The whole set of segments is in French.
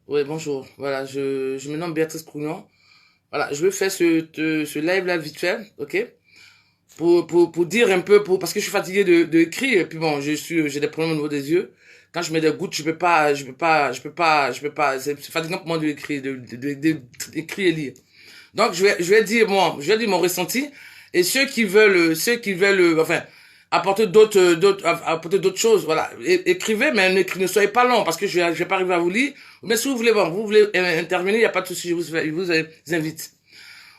Oui, bonjour. Voilà, je me nomme Béatrice Cougnon. Voilà, je veux faire ce live-là vite fait, ok? Pour dire un peu, parce que je suis fatigué de écrire, et puis bon, j'ai des problèmes au niveau des yeux. Quand je mets des gouttes, c'est fatigant pour moi d'écrire, d'écrire et lire. Donc, je vais dire mon ressenti, et ceux qui veulent, enfin, apporter d'autres choses, voilà. Écrivez, mais ne soyez pas long, parce que je vais pas arriver à vous lire. Mais si vous voulez, bon, vous voulez intervenir, il n'y a pas de souci, je vous invite.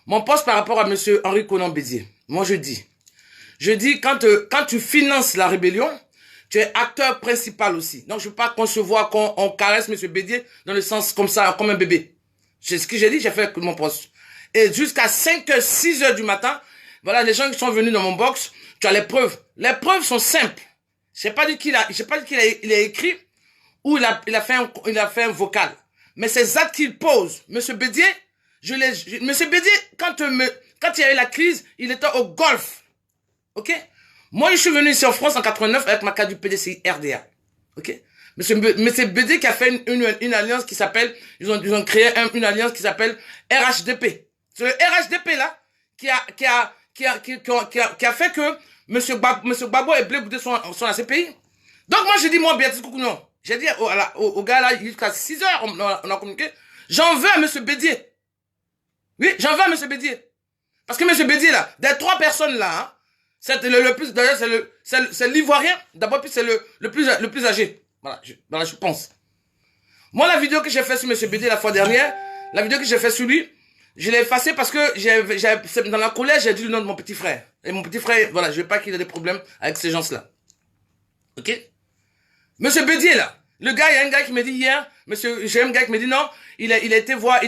Mon poste par rapport à monsieur Henri Conan Bédier. Moi, je dis, quand tu finances la rébellion, tu es acteur principal aussi. Donc, je ne veux pas concevoir qu'on caresse monsieur Bédier dans le sens comme ça, comme un bébé. C'est ce que j'ai dit, j'ai fait mon poste. Et jusqu'à 5h, 6h du matin, voilà, les gens qui sont venus dans mon box, tu as les preuves. Les preuves sont simples. J'ai pas dit qu'il a écrit ou il a fait un vocal. Mais ces actes qu'il pose, monsieur Bédier, monsieur Bédier, quand il y a eu la crise, il était au golf. Ok? Moi, je suis venu ici en France en 89 avec ma carte du PDCI RDA. Ok? Monsieur Bédier qui a fait une alliance qui s'appelle, ils ont créé une alliance qui s'appelle RHDP. C'est le RHDP là qui a fait que monsieur Gbagbo et Blé Goudé sont à CPI. Donc moi j'ai dit, moi Béatrice Cougnon, j'ai dit au gars là, jusqu'à 6h, on a communiqué, j'en veux à monsieur Bédier. Oui, j'en veux à monsieur Bédier. Parce que monsieur Bédier là, des trois personnes là, hein, c'est le plus, d'ailleurs c'est l'Ivoirien, d'abord puis c'est le plus âgé. Voilà, je pense. Moi la vidéo que j'ai fait sur monsieur Bédier la fois dernière, la vidéo que j'ai fait sur lui, je l'ai effacé parce que dans la colère, j'ai dit le nom de mon petit frère. Et mon petit frère, voilà, je veux pas qu'il ait des problèmes avec ces gens-là. Ok? Monsieur Bédier, là. Le gars, il y a un gars qui me dit hier, j'ai un gars qui me dit non, il a été voir,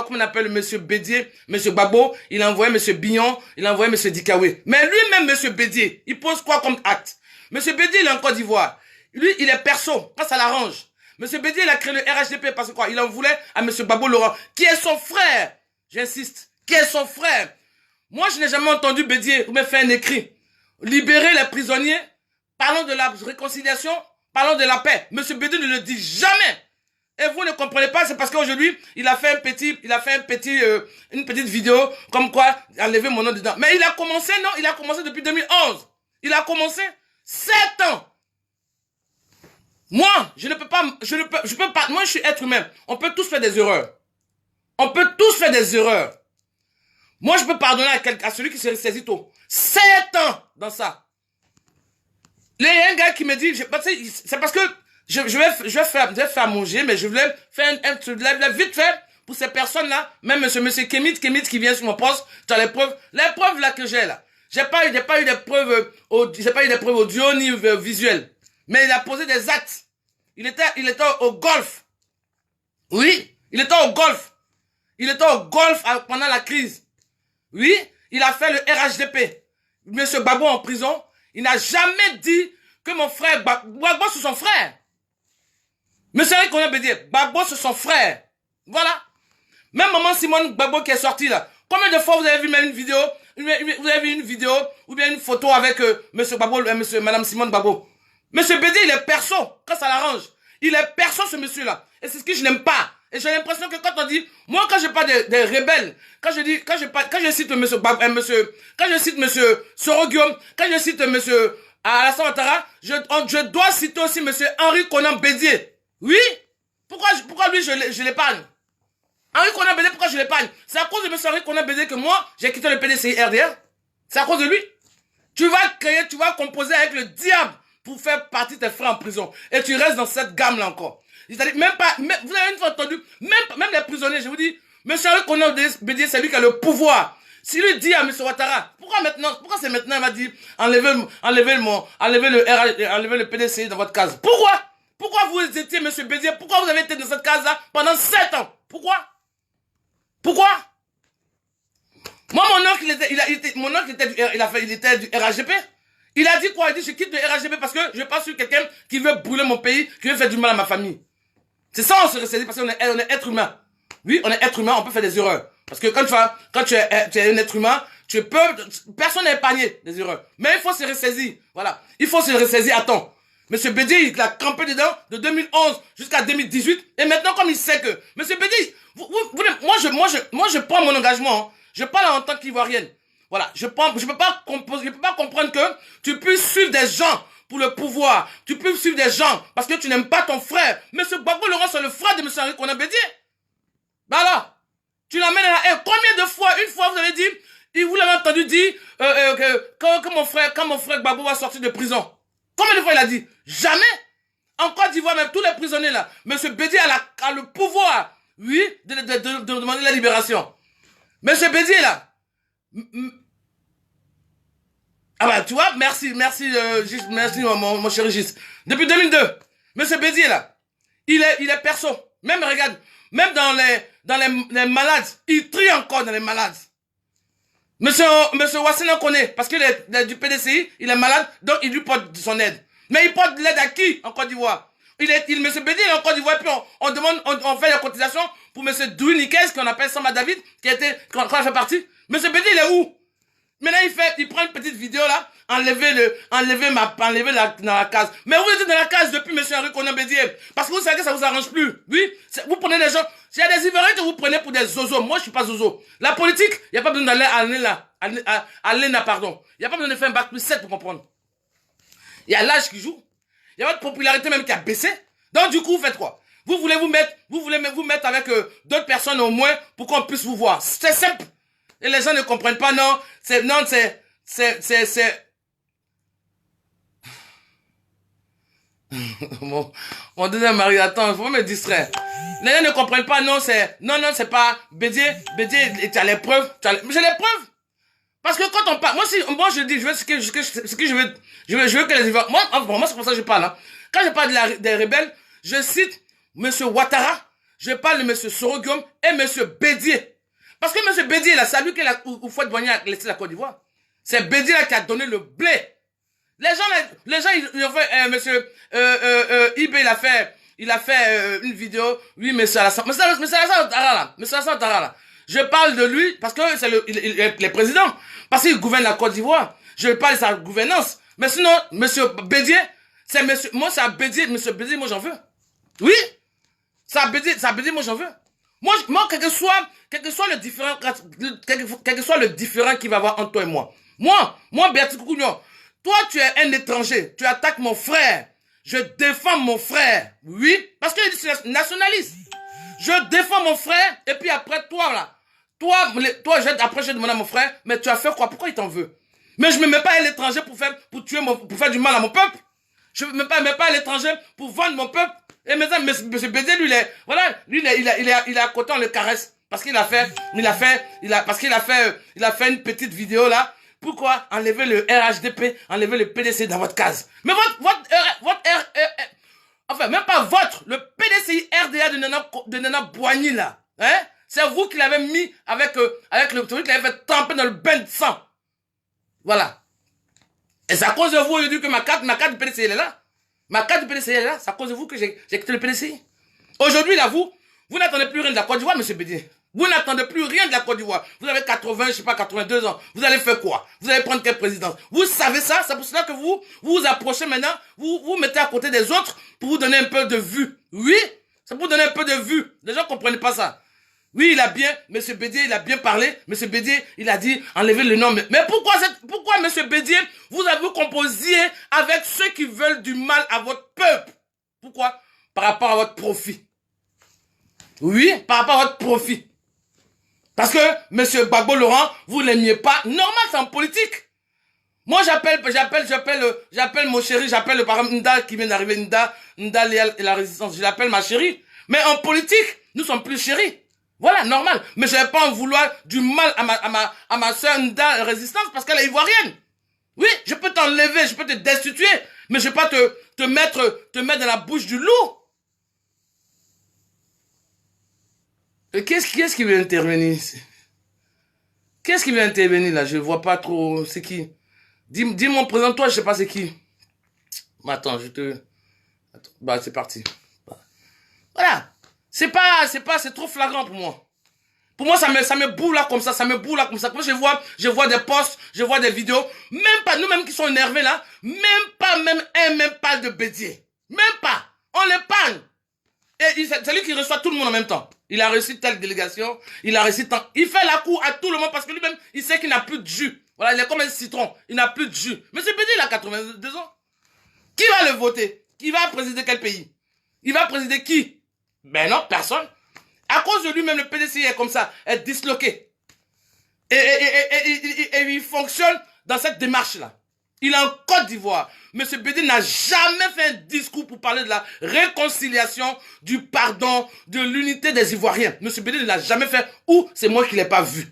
comment on appelle monsieur Bédier, monsieur Gbagbo, il a envoyé monsieur Bignon, il a envoyé monsieur Dikawé. Mais lui-même, monsieur Bédier, il pose quoi comme acte? Monsieur Bédier, il est en Côte d'Ivoire. Lui, il est perso, quand ça l'arrange. Monsieur Bédier, il a créé le RHDP parce que quoi? Il en voulait à monsieur Gbagbo Laurent, qui est son frère. J'insiste, qui est son frère. Moi, je n'ai jamais entendu Bédier me faire un écrit. Libérer les prisonniers, parlons de la réconciliation, parlons de la paix. Monsieur Bédier ne le dit jamais. Et vous ne comprenez pas, c'est parce qu'aujourd'hui, il a fait une petite vidéo, comme quoi, enlever mon nom dedans. Mais il a commencé, non, il a commencé depuis 2011. Il a commencé 7 ans. Moi, je peux pas, moi je suis être humain. On peut tous faire des erreurs. On peut tous faire des erreurs. Moi, je peux pardonner à celui qui se ressaisit tôt. 7 ans dans ça. Il y a un gars qui me dit, c'est parce que je vais faire manger, mais je voulais faire un truc vite fait pour ces personnes-là. Même monsieur Kemit qui vient sur mon poste, tu as les preuves là que j'ai là. J'ai pas eu des preuves audio ni visuelles. Mais il a posé des actes. Il était au golf. Oui, il était au golf. Il était au golf pendant la crise. Oui, il a fait le RHDP. Monsieur Gbagbo en prison, il n'a jamais dit que mon frère Gbagbo c'est son frère. Monsieur Henri Conan Bédier, Gbagbo c'est son frère. Voilà. Même maman Simone Gbagbo qui est sortie là. Combien de fois vous avez vu même une vidéo, ou bien une photo avec monsieur Gbagbo, madame Simone Gbagbo. Monsieur Bédier, il est perso quand ça l'arrange. Il est perso ce monsieur là. Et c'est ce que je n'aime pas. Et j'ai l'impression que quand on dit, moi quand je parle des rebelles, quand je cite quand je cite monsieur Soro Guillaume, quand je cite monsieur Alassane Ouattara, je dois citer aussi monsieur Henri Conan Bédier. Oui? Pourquoi lui je l'épargne? Henri Conan Bédier, pourquoi je l'épargne? C'est à cause de monsieur Henri Conan Bédier que moi, j'ai quitté le PDCI RDR. C'est à cause de lui. Tu vas composer avec le diable pour faire partie de tes frères en prison. Et tu restes dans cette gamme-là encore. C'est-à-dire, vous avez une fois entendu, même les prisonniers, je vous dis, monsieur Henri Conan Bédier, c'est lui qui a le pouvoir. Si lui dit à monsieur Ouattara, pourquoi c'est maintenant, il m'a dit, enlevez le PDCI dans votre case. Pourquoi vous étiez, monsieur Bédier, pourquoi vous avez été dans cette case-là pendant 7 ans? Pourquoi? Moi, mon oncle, il était du RHDP. Il a dit quoi? Il dit, je quitte le RHDP parce que je ne veux pas suivre quelqu'un qui veut brûler mon pays, qui veut faire du mal à ma famille. C'est ça, on se ressaisit parce qu'on est être humain. Oui, on est être humain, on peut faire des erreurs. Parce que quand tu es un être humain, personne n'est épargné des erreurs. Mais il faut se ressaisir. Voilà. Il faut se ressaisir à temps. M. Bédier, il a campé dedans de 2011 jusqu'à 2018. Et maintenant, comme il sait que... M. Bédier, moi, je prends mon engagement. Hein. Je parle en tant qu'Ivoirienne. Voilà, je peux pas comprendre que tu puisses suivre des gens pour le pouvoir. Tu peux suivre des gens parce que tu n'aimes pas ton frère. M. Gbagbo Laurent, c'est le frère de M. Henri Konan Bédier. Bah là, tu l'amènes à la... Et combien de fois, une fois, vous avez dit, et vous l'avez entendu dire quand mon frère Gbagbo va sortir de prison. Combien de fois il a dit? Jamais. En Côte d'Ivoire, même tous les prisonniers là, M. Bédier a le pouvoir, oui, de demander la libération. M. Bédier là, ah bah tu vois, merci mon chéri Gis. Depuis 2002, M. Bédier là, il est perso. Même regarde, même dans les malades, il trie encore dans les malades. Monsieur Wassena connaît, parce qu'il est du PDCI, il est malade, donc il lui porte son aide. Mais il porte l'aide à qui en Côte d'Ivoire? Monsieur Bédier est en Côte d'Ivoire, puis on fait la cotisation pour monsieur Douy Nikes, qu'on appelle Samba David, quand il fait partie. Monsieur Bédier, il est où? Maintenant, il prend une petite vidéo là, enlever dans la case. Mais vous êtes dans la case depuis monsieur Henri Konan Bédier. Parce que vous savez que ça vous arrange plus. Oui, vous prenez des gens. S'il y a des Ivoiriens que vous prenez pour des zozos, moi je suis pas zozo. La politique, il n'y a pas besoin d'aller à l'ENA, pardon. Il n'y a pas besoin de faire un bac plus 7 pour comprendre. Il y a l'âge qui joue. Il y a votre popularité même qui a baissé. Donc du coup, vous faites quoi? Vous voulez vous mettre avec d'autres personnes au moins pour qu'on puisse vous voir. C'est simple. Et les gens ne comprennent pas, non, c'est... Mon deuxième mari, attends, il faut me distraire. Les gens ne comprennent pas, non, c'est pas Bédier, tu as les preuves, j'ai les preuves. Parce que quand on parle, moi je dis, je veux que les Ivoiriens, moi c'est pour ça que je parle, hein. Quand je parle des rebelles, je cite monsieur Ouattara, je parle de monsieur Soro-Guillaume et monsieur Bédier. Parce que M. Bédier, là, c'est lui qui a Houphouët-Boigny a laissé la Côte d'Ivoire. C'est Bédier là qui a donné le blé. Les gens, ils ont fait, monsieur, Ibé, il a fait une vidéo, oui, monsieur Alassane Ouattara là. Je parle de lui parce que il est président. Parce qu'il gouverne la Côte d'Ivoire. Je parle de sa gouvernance. Mais sinon, monsieur Bédier, moi, c'est à Bédier, monsieur Bédier, moi, j'en veux. Oui. C'est à Bédier, moi, j'en veux. Moi, quel que soit le différent qu'il va y avoir entre toi et moi. Moi, Béatrice Coucouignon, toi, tu es un étranger. Tu attaques mon frère. Je défends mon frère. Oui, parce qu'il est nationaliste. Je défends mon frère, et puis après, toi, là. Après, je demande à mon frère, mais tu as fait quoi? Pourquoi il t'en veut? Mais je me mets pas à l'étranger pour faire du mal à mon peuple. Je me mets pas à l'étranger pour vendre mon peuple. Et maintenant, M. Bédier, lui, il est à côté, on le caresse. Parce qu'il a fait une petite vidéo là. Pourquoi enlever le RHDP, enlever le PDC dans votre case? Mais enfin, même pas votre, le PDCI RDA de Nana Boigny là. Hein? C'est vous qui l'avez mis avec le truc qui l'avait fait tremper dans le bain de sang. Voilà. Et c'est à cause de vous aujourd'hui que ma carte du PDCI elle est là. Ma carte du PDCI est là, c'est à cause de vous que j'ai quitté le PDCI. Aujourd'hui, là, vous n'attendez plus rien de la Côte d'Ivoire, M. Bédier. Vous n'attendez plus rien de la Côte d'Ivoire. Vous avez 82 ans. Vous allez faire quoi? Vous allez prendre quelle présidence? Vous savez ça? C'est pour cela que vous approchez maintenant, vous mettez à côté des autres pour vous donner un peu de vue. Oui, c'est pour vous donner un peu de vue. Les gens ne comprennent pas ça. Oui, M. Bédier, il a bien parlé. M. Bédier, il a dit, enlevez le nom. Mais pourquoi M. Bédier, vous composiez avec ceux qui veulent du mal à votre peuple? Pourquoi? Par rapport à votre profit. Oui, par rapport à votre profit. Parce que M. Gbagbo Laurent, vous l'aimiez pas. Normal, c'est en politique. Moi, j'appelle mon chéri, j'appelle par exemple Nda qui vient d'arriver, Nda Léal et la résistance. Je l'appelle ma chérie. Mais en politique, nous sommes plus chéris. Voilà, normal. Mais je vais pas en vouloir du mal à ma soeur Nda Résistance parce qu'elle est ivoirienne. Oui, je peux t'enlever, je peux te destituer, mais je vais pas te mettre dans la bouche du loup. Qu'est-ce qui veut intervenir? Qu'est-ce qui veut intervenir là? Je vois pas trop. C'est qui? Dis-moi, présente-toi, je sais pas c'est qui. Mais attends, Attends, c'est parti. Voilà. C'est trop flagrant pour moi. Pour moi, ça me boule là comme ça, ça me boule là comme ça. Quand je vois des posts, je vois des vidéos, même pas, nous-mêmes qui sont énervés là, même pas de Bédier. Même pas. On l'épargne. Et c'est lui qui reçoit tout le monde en même temps. Il a reçu telle délégation, il a reçu tant. Il fait la cour à tout le monde parce que lui-même, il sait qu'il n'a plus de jus. Voilà, il est comme un citron, il n'a plus de jus. Monsieur Bédier, il a 82 ans. Qui va le voter? Qui va présider quel pays? Il va présider qui? Ben non, personne. À cause de lui-même, le PDC est comme ça, est disloqué. Et il fonctionne dans cette démarche-là. Il est en Côte d'Ivoire. Monsieur Bédier n'a jamais fait un discours pour parler de la réconciliation, du pardon, de l'unité des Ivoiriens. Monsieur Bédier ne l'a jamais fait, ou c'est moi qui ne l'ai pas vu.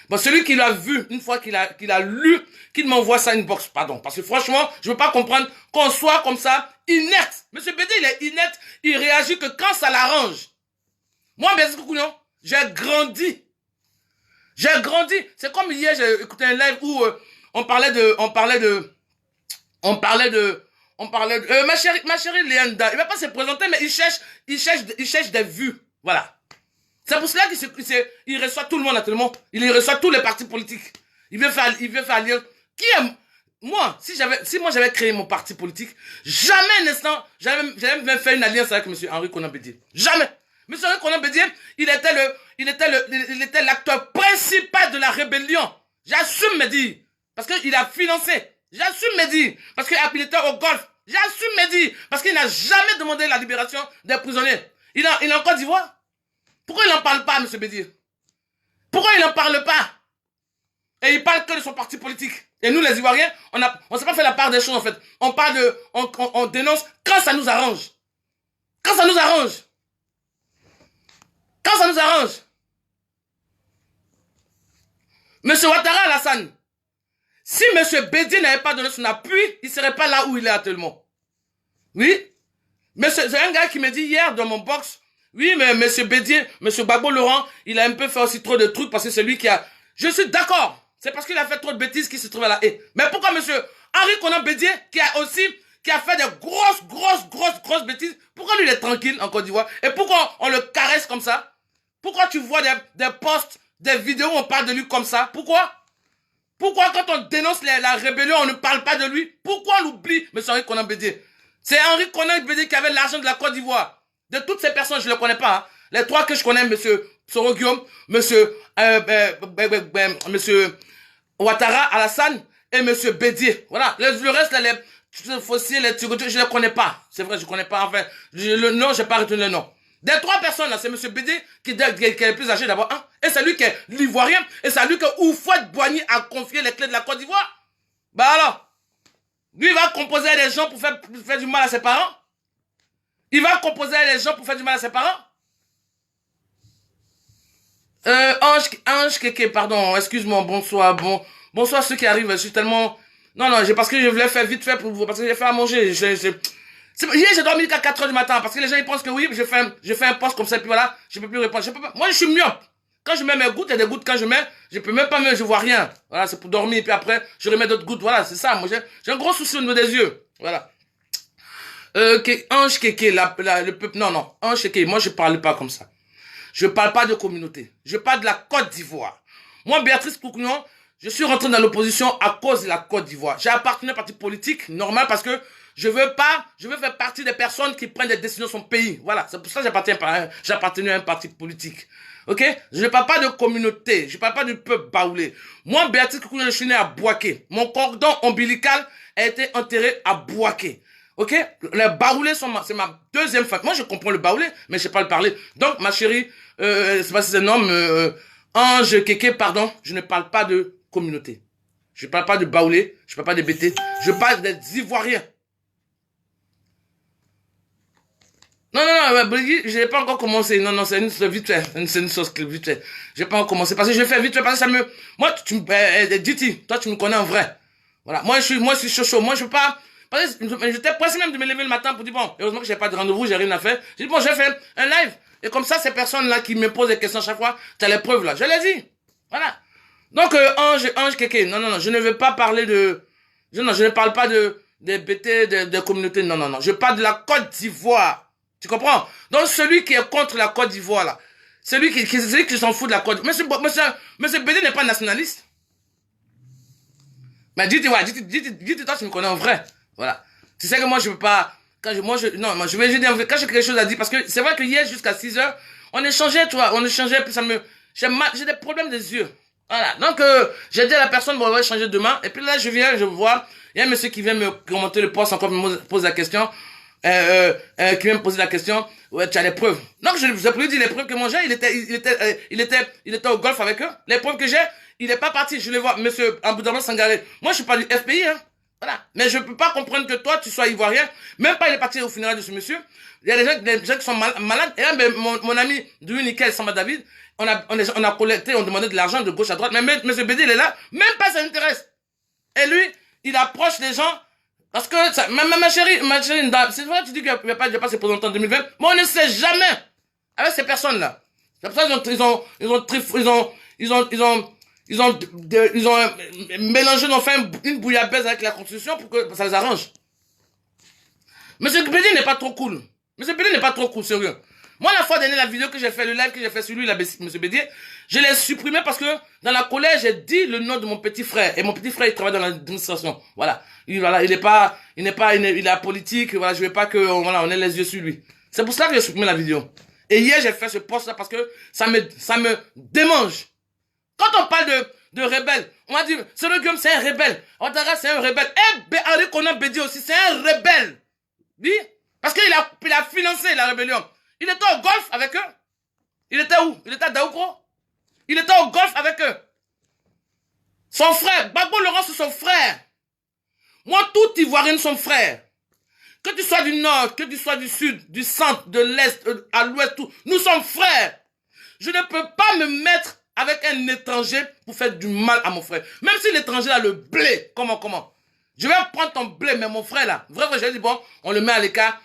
Bon, celui qui l'a vu, une fois qu'il a lu, qu'il m'envoie ça inbox, pardon. Parce que franchement, je ne veux pas comprendre qu'on soit comme ça, inerte. Monsieur Bédier, il est inerte, il réagit que quand ça l'arrange. Moi, Bédier Koukouyon, j'ai grandi. J'ai grandi. C'est comme hier, j'ai écouté un live où on parlait de ma chérie Léanda. Il va pas se présenter, mais il cherche des vues. Voilà. C'est pour cela qu'il reçoit tout le monde actuellement. Il reçoit tous les partis politiques. Il veut faire lire. Qui aime? Moi, si moi j'avais créé mon parti politique, jamais un instant, j'avais même fait une alliance avec M. Henri Konan Bédier. Jamais. M. Henri Konan Bédier, il était l'acteur principal de la rébellion. J'assume me dire. Parce qu'il a financé. J'assume me dire. Parce qu'il était au Golfe. J'assume me dire. Parce qu'il n'a jamais demandé la libération des prisonniers. Il est en Côte d'Ivoire. Pourquoi il n'en parle pas, M. Bédier? Pourquoi il n'en parle pas? Et il parle que de son parti politique. Et nous, les Ivoiriens, on s'est pas fait la part des choses, en fait. On dénonce quand ça nous arrange. Quand ça nous arrange. Quand ça nous arrange. M. Ouattara Alassane, si M. Bédier n'avait pas donné son appui, il ne serait pas là où il est actuellement. Oui? Mais c'est un gars qui me dit hier dans mon box, oui, mais M. Bédier, M. Gbagbo Laurent, il a un peu fait aussi trop de trucs parce que c'est lui qui a... Je suis d'accord. C'est parce qu'il a fait trop de bêtises qu'il se trouve à la haie. Mais pourquoi M. Henri Konan Bédier, qui a fait des grosses bêtises, pourquoi lui il est tranquille en Côte d'Ivoire? Et pourquoi on le caresse comme ça? Pourquoi tu vois des posts, des vidéos où on parle de lui comme ça? Pourquoi quand on dénonce la rébellion, on ne parle pas de lui? Pourquoi on l'oublie, M. Henri Konan Bédier? C'est Henri Konan Bédier qui avait l'argent de la Côte d'Ivoire. De toutes ces personnes, je ne les connais pas. Hein. Les trois que je connais, M. Soro Guillaume, M. Ouattara Alassane et M. Bédier. Voilà. Le reste, les fossiles, les Tigoto, je ne les connais pas. C'est vrai, je ne connais pas. Enfin, le nom, je n'ai pas retenu le nom. Des trois personnes, là, c'est M. Bédier qui est le plus âgé d'abord. Hein? Et c'est lui qui est l'Ivoirien. Et c'est lui que Houphouët Boigny a confié les clés de la Côte d'Ivoire. Bah alors, lui, il va composer à des gens pour faire du mal à ses parents. Il va composer à des gens pour faire du mal à ses parents. Ange Kéké, pardon, excuse-moi, bonsoir, bonsoir ceux qui arrivent, je suis tellement... Non, parce que je voulais faire vite fait pour vous, parce que j'ai fait à manger, hier j'ai dormi jusqu'à 4 h du matin, parce que les gens ils pensent que oui, je fais un post comme ça, et puis voilà, je peux plus répondre, moi je suis myope, quand je mets mes gouttes, il y a des gouttes quand je mets, je peux même pas, je vois rien, voilà, c'est pour dormir, et puis après, je remets d'autres gouttes, voilà, c'est ça, moi j'ai un gros souci au niveau des yeux, voilà. Ange Kéké, le peuple, non, Ange Kéké, moi je parle pas comme ça. Je parle pas de communauté. Je parle de la Côte d'Ivoire. Moi, Béatrice Koukouyon, je suis rentré dans l'opposition à cause de la Côte d'Ivoire. J'ai appartenu à un parti politique, normal, parce que je veux faire partie des personnes qui prennent des décisions sur son pays. Voilà, c'est pour ça que j'ai appartenu à un parti politique. Ok? Je ne parle pas de communauté. Je ne parle pas du peuple baoulé. Moi, Béatrice Koukouyon, je suis né à Bouaké. Mon cordon ombilical a été enterré à Bouaké. Ok? Les baoulés c'est ma deuxième famille. Moi, je comprends le baoulé, mais je sais pas le parler. Donc, ma chérie, c'est pas si c'est un homme, Ange Kéké, pardon, je ne parle pas de communauté. Je parle pas de baoulé, je parle pas de BT, je parle des Ivoiriens. Non, j'ai pas encore commencé. Non, c'est une sauce vite fait. C'est une sauce vite fait. J'ai pas encore commencé. Parce que je fais vite fait, parce que ça me... Moi, Diti, toi, tu me connais en vrai. Voilà. Moi, je suis chaud. Moi, je veux pas... J'étais pressé même de me lever le matin pour dire, bon, heureusement que j'ai pas de rendez-vous, j'ai rien à faire. J'ai dit, bon, je vais faire un live. Et comme ça, ces personnes-là qui me posent des questions chaque fois, tu as les preuves là. Je les dis. Voilà. Donc, Ange Kéké, non, je ne veux pas parler de... je ne parle pas des BT, des communautés, non. Je parle de la Côte d'Ivoire. Tu comprends? Donc, celui qui est contre la Côte d'Ivoire là, C'est lui qui s'en fout de la Côte d'Ivoire. Monsieur Bédé n'est pas nationaliste. Mais dis-toi, toi, tu me connais en vrai. Voilà. Tu sais que moi, je veux pas... Non, je vais juste dire, quand j'ai quelque chose à dire, parce que c'est vrai que hier, jusqu'à 6 heures, on échangeait, tu vois, puis j'ai des problèmes des yeux. Voilà. Donc, j'ai dit à la personne, bon, on va échanger demain. Et puis là, je vois, il y a un monsieur qui vient me commenter le poste, encore me pose la question, qui vient me poser la question, ouais, tu as les preuves. Donc, je lui dis les preuves que moi j'ai, il était au golf avec eux. Les preuves que j'ai, il n'est pas parti. Je les vois, monsieur Aboudaman Sangaré. Moi, je suis pas du FPI, hein. Voilà. Mais je peux pas comprendre que toi, tu sois ivoirien. Même pas, il est parti au funérail de ce monsieur. Il y a des gens qui sont malades. Et là, mon ami, Dou Nickel, Samba David, on a collecté, on demandait de l'argent de gauche à droite. Mais monsieur Bédé, il est là. Même pas, ça l'intéresse. Et lui, il approche les gens. Parce que, ma chérie, c'est vrai, tu dis qu'il n'y a pas se présenter en 2020. Mais on ne sait jamais. Avec ces personnes-là. C'est pour ça ils ont mélangé, ils ont fait une bouillabaisse avec la Constitution pour que ça les arrange. Monsieur Bédé n'est pas trop cool. Monsieur Bédé n'est pas trop cool, sérieux. Moi, la fois dernière, la vidéo que j'ai fait, le live que j'ai fait sur lui, monsieur Bédé, je l'ai supprimé parce que dans la colère, j'ai dit le nom de mon petit frère. Et mon petit frère, il travaille dans l'administration. Voilà. Il est apolitique. Voilà, je veux pas que, voilà, on ait les yeux sur lui. C'est pour ça que j'ai supprimé la vidéo. Et hier, j'ai fait ce post-là parce que ça me démange. Quand on parle de rebelle, on va dire, ce Guillaume, c'est un rebelle. Ouattara, c'est un rebelle. Et Henri Konan Bédié aussi, c'est un rebelle. Oui? Parce qu'il a financé la rébellion. Il était au golf avec eux. Il était où? Il était à Daoukro. Il était au golf avec eux. Son frère, Gbagbo Laurent, c'est son frère. Moi, tout Ivoirien, son frère. Que tu sois du nord, que tu sois du sud, du centre, de l'est, à l'ouest, tout. Nous sommes frères. Je ne peux pas me mettre avec un étranger pour faire du mal à mon frère. Même si l'étranger a le blé. Comment? Je vais prendre ton blé, mais mon frère là, vrai, je dis bon, on le met à l'écart,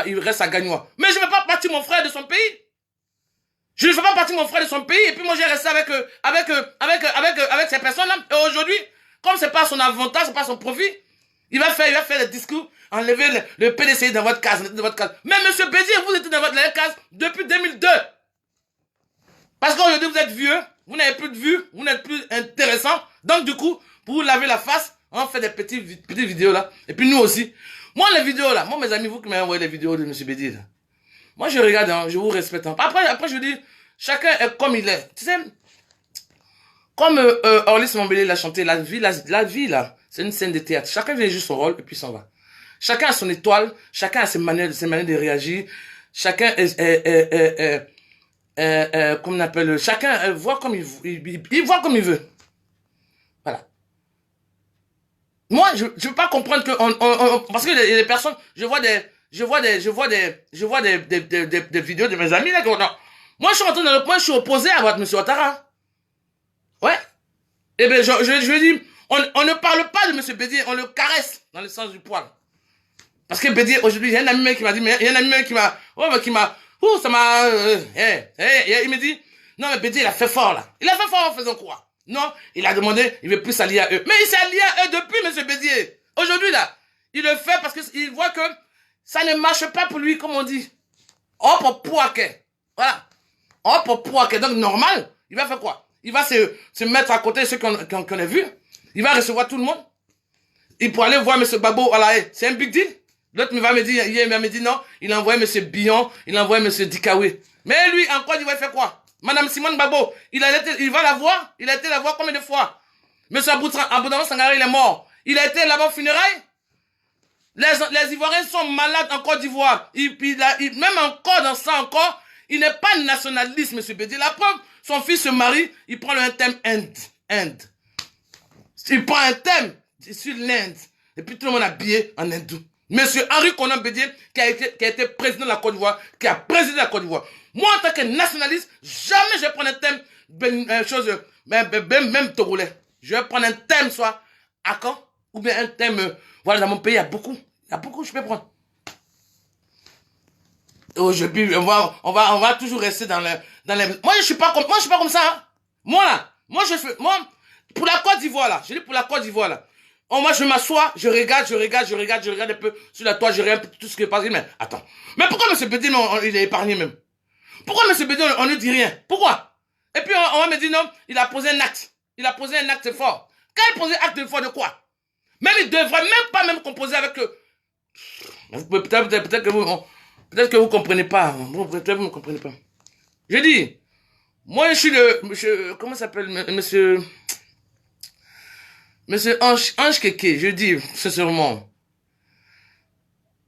il reste à Gagnois. Mais je ne vais pas partir mon frère de son pays. Je ne vais pas partir mon frère de son pays, et puis moi j'ai resté avec ces personnes-là. Et aujourd'hui, comme c'est pas son avantage, c'est pas son profit, il va faire des discours, enlever le PDCI dans votre case, Mais monsieur Bézier, vous étiez dans votre case depuis 2002. Parce qu'aujourd'hui vous êtes vieux, vous n'avez plus de vue, vous n'êtes plus intéressant. Donc du coup, pour vous laver la face, on fait des petites vidéos là. Et puis nous aussi. Moi les vidéos là, moi mes amis, vous qui m'avez envoyé les vidéos de monsieur Bédier là. Moi je regarde, hein, je vous respecte. Hein. Après je dis, chacun est comme il est. Tu sais, comme Orlis Mambélé l'a chanté, la vie là, c'est une scène de théâtre. Chacun vient jouer son rôle et puis s'en va. Chacun a son étoile, chacun a ses manières de réagir. Chacun comme on appelle, chacun voit comme il voit comme il veut. Voilà. Moi, je veux pas comprendre que parce que les personnes, je vois des vidéos de mes amis là. Moi, je suis rentré dans le point, je suis opposé à votre monsieur Ouattara. Ouais. Eh ben, je dis, on ne parle pas de monsieur Bédier, on le caresse dans le sens du poil. Parce que Bédier, aujourd'hui, il y a un ami qui m'a dit, ça m'a, il me dit, non, mais Bédier, il a fait fort, là. Il a fait fort en faisant quoi? Non, il a demandé, il veut plus s'allier à eux. Mais il s'est allié à eux depuis, monsieur Bédier. Aujourd'hui, là, il le fait parce qu'il voit que ça ne marche pas pour lui, comme on dit. Hop, pouaké. Voilà. Hop, pouaké. Donc, normal, il va faire quoi? Il va se mettre à côté de ceux qu'on a vus. Il va recevoir tout le monde. Il pourra aller voir monsieur Gbagbo à la haie. C'est un big deal. L'autre il va me dire non, il a envoyé M. Billon, il a envoyé M. Dikawé. Mais lui, en quoi il va faire quoi? Madame Simone Gbagbo, il va la voir, il a été la voir combien de fois? M. Aboudaman Sangaré, il est mort. Il a été là-bas au funérailles. Les Ivoiriens sont malades en Côte d'Ivoire. Même encore dans ça encore, il n'est pas nationaliste, M. Bédier. La preuve, son fils se marie, il prend un thème Inde. Il prend un thème sur l'Inde. Et puis tout le monde habillé en hindou. Monsieur Henri Konan Bédié, qui a été président de la Côte d'Ivoire, qui a présidé la Côte d'Ivoire. Moi, en tant que nationaliste, jamais je vais prendre un thème, même togolais. Je vais prendre un thème, soit Akan, ou bien un thème, voilà, dans mon pays, il y a beaucoup, je peux prendre. Aujourd'hui, on va toujours rester dans les... Moi, je suis pas comme ça, hein. Moi, pour la Côte d'Ivoire, là, je dis pour la Côte d'Ivoire, là. Oh, moi, je m'assois, je regarde un peu sur la toile, je regarde tout ce qui est passé, mais attends. Mais pourquoi M. Bédier, il est épargné même? Pourquoi M. Bédier, on ne dit rien? Pourquoi? Et puis on va me dire non, il a posé un acte. Il a posé un acte fort. Quand il posait acte fort de quoi? Même il devrait même pas même composer avec le... Peut-être que vous comprenez pas. Peut-être que vous ne comprenez pas. Je dis, moi je suis le... comment ça s'appelle? Monsieur Ange Kéké, je dis sincèrement.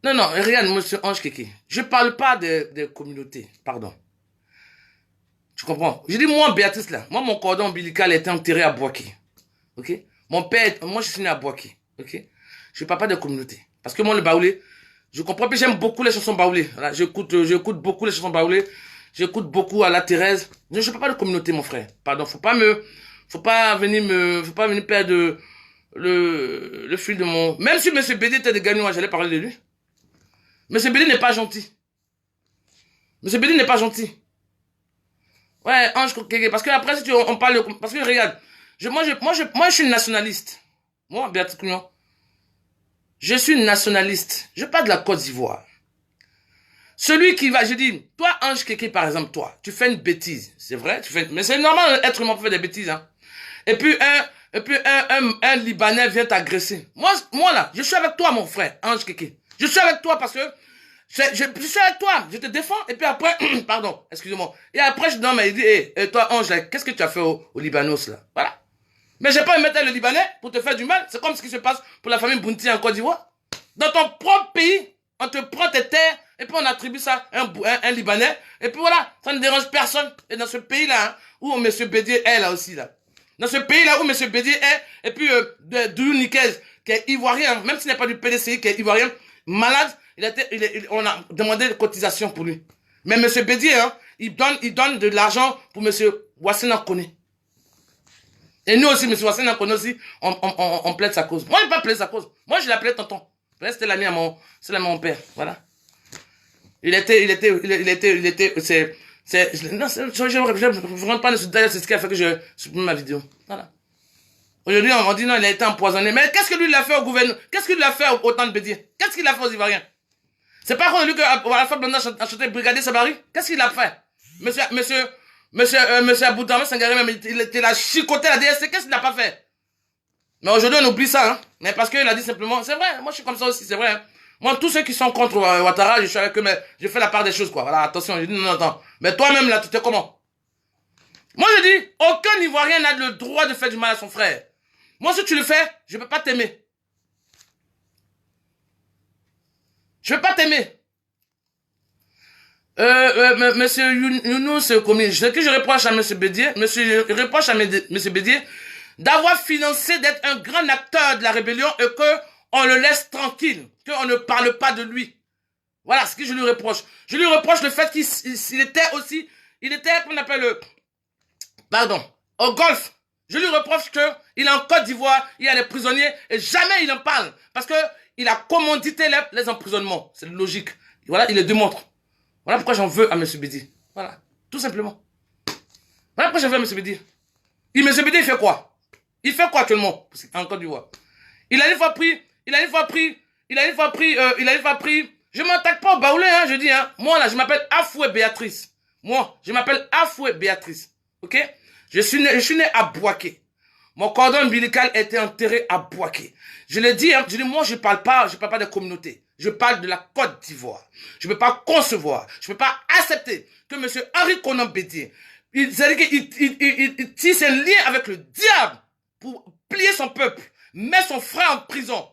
Non, non, regarde, monsieur Ange Kéké. Je parle pas de communauté, pardon. Tu comprends? Je dis, moi, Béatrice, là, moi, mon cordon ombilical était enterré à Boaké. Ok? Mon père, moi, je suis né à Boaké. Ok? Je parle pas de communauté. Parce que moi, le baoulé, je comprends, puis j'aime beaucoup les chansons baoulées. Voilà, j'écoute beaucoup les chansons baoulées. J'écoute beaucoup à la Thérèse. Je parle pas de communauté, mon frère. Pardon, faut pas venir perdre le fil de mon... Même si M. Bédé était de Gagnois, j'allais parler de lui. M. Bédé n'est pas gentil. M. Bédé n'est pas gentil. Ouais, Ange Kéké. Parce que après, si on parle de... Parce que regarde, moi, je suis nationaliste. Moi, Béatrice Cugnon. Je suis nationaliste. Je parle de la Côte d'Ivoire. Celui qui va, je dis, toi, Ange Kéké, par exemple, toi, tu fais une bêtise. C'est vrai, mais c'est normal, être humain pour faire des bêtises, hein. Et puis, un Libanais vient t'agresser. Moi, là, je suis avec toi, mon frère, Ange Kéké. Je suis avec toi parce que, je suis avec toi, je te défends, et puis après, pardon, excusez-moi. Et après, je donne, mais il dit, hey, toi, Ange, qu'est-ce que tu as fait au Libanos, là? Voilà. Mais j'ai pas à mettre le Libanais pour te faire du mal. C'est comme ce qui se passe pour la famille Bounti en Côte d'Ivoire. Dans ton propre pays, on te prend tes terres, et puis on attribue ça à un Libanais, et puis voilà, ça ne dérange personne. Et dans ce pays-là, hein, où M. Bédier est là aussi, là. Dans ce pays-là où M. Bédier est, et puis Doudou Nikez, qui est ivoirien, même s'il n'est pas du PDCI, qui est ivoirien, malade, on a demandé des cotisations pour lui. Mais M. Bédier, hein, il donne de l'argent pour M. Wassena Koné. Et nous aussi, M. Wassena Koné aussi, on plaide sa cause. Moi, je ne vais pas plaider sa cause. Moi, je l'appelais tonton. C'était l'ami à mon père. Voilà. Non, je rentre pas dans ce détail, c'est ce qui a fait que je supprime ma vidéo. Voilà. Aujourd'hui, on dit non, il a été empoisonné. Mais qu'est-ce que lui, il a fait au gouvernement? Qu'est-ce qu'il a fait au temps de Bédier? Qu'est-ce qu'il a fait aux Ivoiriens? C'est pas contre lui que Alpha Blondy a chanté Brigadier Sabari? Qu'est-ce qu'il a fait? Monsieur Aboudama Sangaré, même, il a chicoté la DSC. Qu'est-ce qu'il n'a pas fait? Mais aujourd'hui, on oublie ça, hein. Mais parce qu'il a dit simplement, c'est vrai, moi je suis comme ça aussi, c'est vrai, hein. Moi, tous ceux qui sont contre Ouattara, je suis avec eux, mais je fais la part des choses, quoi. Voilà, attention, je dis non, attends. Mais toi-même, là, tu t'es comment? Moi, je dis, aucun Ivoirien n'a le droit de faire du mal à son frère. Moi, si tu le fais, je ne peux pas t'aimer. Je ne peux pas t'aimer. Monsieur Younous, ce que je reproche à monsieur Bédier, je reproche à monsieur Bédier d'avoir financé d'être un grand acteur de la rébellion et qu'on le laisse tranquille, qu'on ne parle pas de lui. Voilà ce que je lui reproche. Je lui reproche le fait qu'il était aussi, comment on appelle pardon, au Golfe. Je lui reproche qu'il est en Côte d'Ivoire, il y a des prisonniers et jamais il en parle. Parce que il a commandité les emprisonnements. C'est logique. Voilà, il le démontre. Voilà pourquoi j'en veux à M. Bédier. Voilà, tout simplement. Voilà pourquoi j'en veux à M. Bédier. Et M. Bédier, il fait quoi? Il fait quoi actuellement en Côte d'Ivoire? Il a une fois pris, je m'attaque pas au baoulé, hein, je dis, hein. Moi, là, je m'appelle Afoué Béatrice. Moi, je m'appelle Afoué Béatrice. Ok? Je suis né à Boaké. Mon cordon ombilical était enterré à Boaké. Je l'ai dit, hein, moi, je parle pas de communauté. Je parle de la Côte d'Ivoire. Je ne peux pas concevoir, je ne peux pas accepter que M. Henri Konan Bédier, il tisse un lien avec le diable pour plier son peuple, mettre son frère en prison.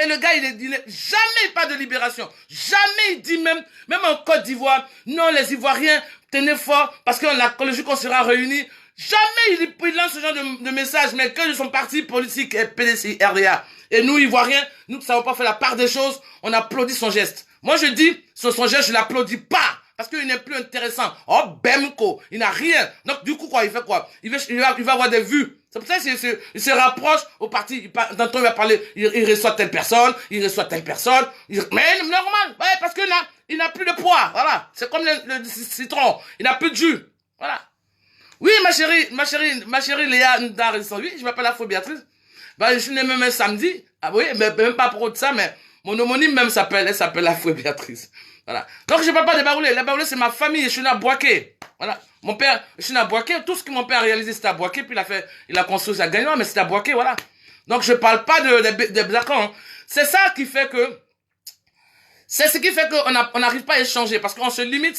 Et le gars, il n'est jamais pas de libération. Jamais il dit même en Côte d'Ivoire, non, les Ivoiriens, tenez fort, parce que le jour qu'on sera réunis, jamais il lance ce genre de message, mais que de son parti politique, PDCI, RDA. Et nous, Ivoiriens, nous ne savons pas faire la part des choses, on applaudit son geste. Moi, je dis, son geste, je ne l'applaudis pas. Parce qu'il n'est plus intéressant. Oh, Bemko, il n'a rien. Donc, du coup, quoi, il fait quoi? Il va avoir des vues. C'est pour ça qu'il se rapproche au parti. Tantôt, il va parler, il reçoit telle personne, il reçoit telle personne. Mais normal, ouais, parce qu'il n'a plus de poids. Voilà. C'est comme le citron. Il n'a plus de jus. Voilà. Oui, ma chérie Léa Ndar, oui, je m'appelle Afro Béatrice. Bah, je suis né même un samedi. Ah oui, mais même pas pour de ça, mais mon homonyme même elle s'appelle Afro Béatrice. Voilà. Donc, je ne parle pas des Baoulés. Les Baoulés, c'est ma famille. Je suis né à Boaké. Voilà. Mon père, je suis né à Boaké. Tout ce que mon père a réalisé, c'était à Boaké. Puis il a construit sa gagnant, mais c'était à Boaké, voilà. Donc, je ne parle pas des Blacans. Hein. C'est ça qui fait que, c'est ce qui fait qu'on n'arrive pas à échanger. Parce qu'on se limite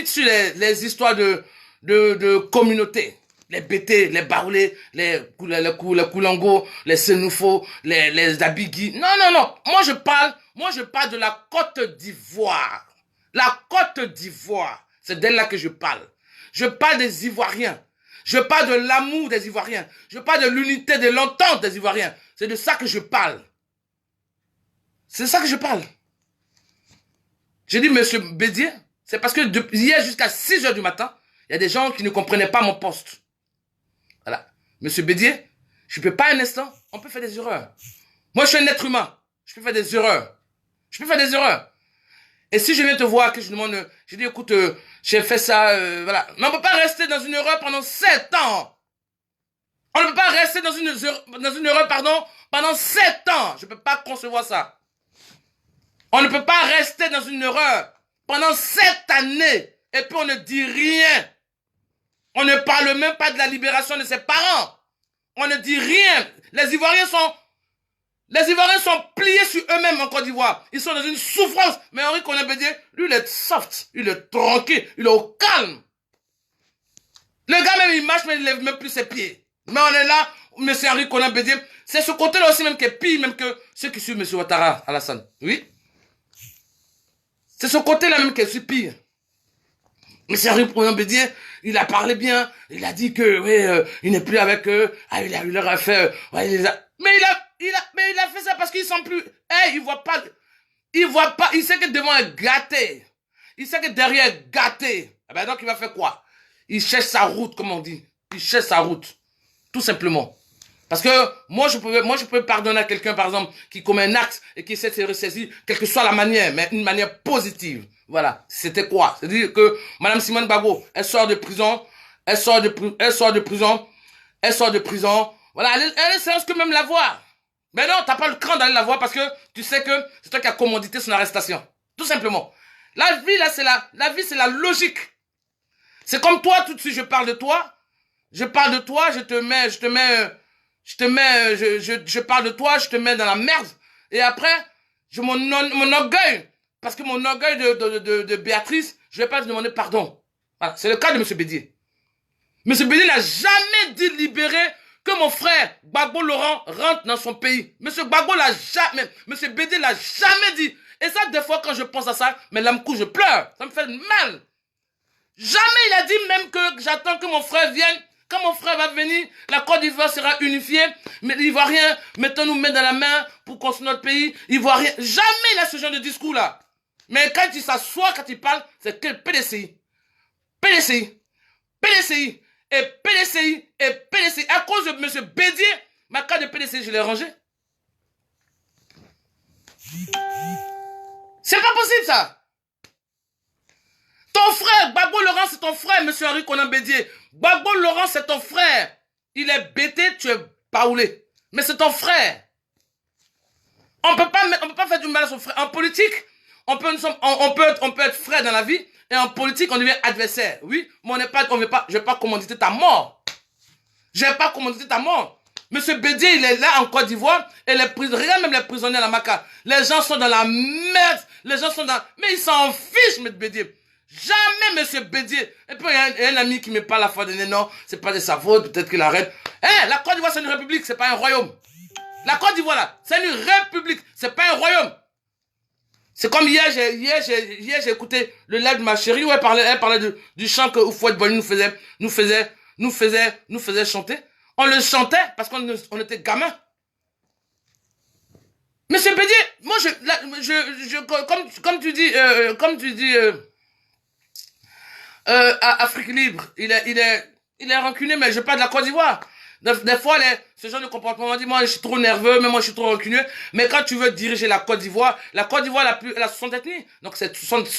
sur les histoires de communauté. Les Bété, les Baoulés, les Koulango, les Senoufo, les Abigui. Non, non, non. Moi, je parle de la Côte d'Ivoire. La Côte d'Ivoire. C'est d'elle là que je parle. Je parle des Ivoiriens. Je parle de l'amour des Ivoiriens. Je parle de l'unité, de l'entente des Ivoiriens. C'est de ça que je parle. C'est de ça que je parle. J'ai dit, monsieur Bédier, c'est parce que depuis hier jusqu'à 6 heures du matin, il y a des gens qui ne comprenaient pas mon poste. Voilà. Monsieur Bédier, je ne peux pas un instant, on peut faire des erreurs. Moi, je suis un être humain. Je peux faire des erreurs. Je peux faire des erreurs. Et si je viens te voir, que je demande, je dis, écoute, j'ai fait ça, voilà. Mais on ne peut pas rester dans une erreur pendant 7 ans. On ne peut pas rester dans une erreur, pardon, pendant 7 ans. Je ne peux pas concevoir ça. On ne peut pas rester dans une erreur pendant 7 années et puis on ne dit rien. On ne parle même pas de la libération de ses parents. On ne dit rien. Les Ivoiriens sont pliés sur eux-mêmes en Côte d'Ivoire. Ils sont dans une souffrance. Mais Henri Konan Bédié, lui, il est soft. Il est tranquille. Il est au calme. Le gars même, il marche, mais il ne lève même plus ses pieds. Mais on est là, M. Henri Konan Bédié. C'est ce côté-là aussi même qui est pire, même que ceux qui suivent M. Ouattara Alassane. Oui. C'est ce côté-là même qui est pire. Mais Henri Konan Bédié, il a parlé bien. Il a dit que, oui, il n'est plus avec eux. Ah, il leur a fait, ouais, mais il a fait ça parce qu'ils sont plus, il voit pas, il sait que devant est gâté. Il sait que derrière est gâté. Eh ben donc il va faire quoi? Il cherche sa route, comme on dit. Il cherche sa route. Tout simplement. Parce que moi je peux pardonner à quelqu'un, par exemple, qui commet un acte et qui essaie de se ressaisir, quelle que soit la manière, mais une manière positive. Voilà. C'était quoi? C'est-à-dire que Madame Simone Gbagbo, elle sort de prison, voilà, elle essaie que même la voir. Mais non, t'as pas le cran d'aller la voir parce que tu sais que c'est toi qui as commandité son arrestation. Tout simplement. La vie, là, la vie, c'est la logique. C'est comme toi, tout de suite, je parle de toi, je parle de toi, je parle de toi, je te mets dans la merde. Et après, mon orgueil, parce que mon orgueil de Béatrice, je vais pas te demander pardon. Voilà, c'est le cas de M. Bédier. M. Bédier n'a jamais dit libérer que mon frère Gbagbo Laurent rentre dans son pays. M. Gbagbo l'a jamais, M. Bédier l'a jamais dit. Et ça, des fois, quand je pense à ça, mais là, je pleure. Ça me fait mal. Jamais il a dit même que j'attends que mon frère vienne. Quand mon frère va venir, la Côte d'Ivoire sera unifiée. Mais l'Ivoirien, mettons-nous main dans la main pour construire notre pays. Ivoirien, jamais il a ce genre de discours-là. Mais quand il s'assoit, quand il parle, c'est que PDCI. PDCI. PDCI. Et PDCI. Et PDCI. À cause de M. Bédier, ma carte de PDCI, je l'ai rangée. C'est pas possible, ça. Ton frère, Gbagbo Laurent, c'est ton frère, M. Henri Konan Bédier. Gbagbo Laurent, c'est ton frère. Il est bêté, tu es baoulé. Mais c'est ton frère. On peut pas faire du mal à son frère. En politique, on peut être frère dans la vie. Et en politique, on devient adversaire. Oui, mais je vais pas commanditer ta mort. Je vais pas commanditer ta mort. Monsieur Bédier, il est là en Côte d'Ivoire. Et regarde même les prisonniers à la Maca. Les gens sont dans la merde. Les gens sont dans... Mais ils s'en fichent, M. Bédier. Jamais, M. Bédier. Et puis, il y a un ami qui me parle la fois dernière. Non, c'est pas de sa faute. Peut-être qu'il arrête. La Côte d'Ivoire, c'est une république. C'est pas un royaume. La Côte d'Ivoire, là, c'est une république. C'est pas un royaume. C'est comme hier, j'ai écouté le live de ma chérie où elle parlait du chant que Oufouette Boigny nous faisait chanter. On le chantait parce qu'on était gamins. Monsieur Bédier, moi, comme tu dis, Afrique Libre, il est rancunier, mais je parle de la Côte d'Ivoire. Des fois, ce genre de comportement, on dit, moi, je suis trop nerveux, mais moi, je suis trop rancunier. Mais quand tu veux diriger la Côte d'Ivoire, elle a 60 ethnies. Donc, c'est 60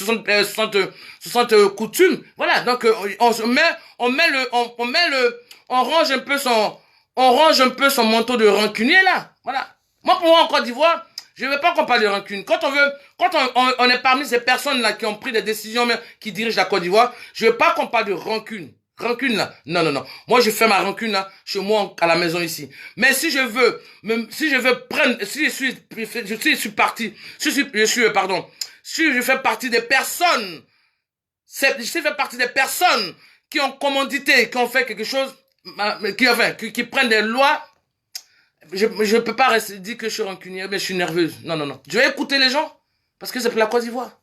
coutumes. Voilà. Donc, on range un peu son manteau de rancunier, là. Voilà. Moi, pour moi, en Côte d'Ivoire, Je ne veux pas qu'on parle de rancune. Quand on est parmi ces personnes-là qui ont pris des décisions, mais qui dirigent la Côte d'Ivoire, je ne veux pas qu'on parle de rancune. Rancune là, non, non, non. Moi, je fais ma rancune là, chez moi, à la maison ici. Mais si je veux prendre, si je suis parti, si je fais partie des personnes, je fais partie des personnes qui ont commandité, qui ont fait quelque chose, qui prennent des lois, je peux pas rester dire que je suis rancunière, mais je suis nerveuse. Non, non, non. Je vais écouter les gens, parce que c'est pour la Côte d'Ivoire.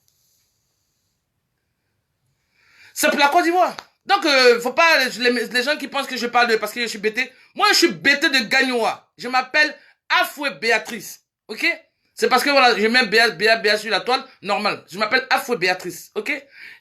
C'est pour la Côte d'Ivoire. Donc, faut pas, les gens qui pensent que je parle parce que je suis bêté. Moi, je suis bêté de Gagnoa. Je m'appelle Afoué Béatrice. Ok? C'est parce que voilà, je mets Béa sur la toile, normal. Je m'appelle Afoué Béatrice. Ok?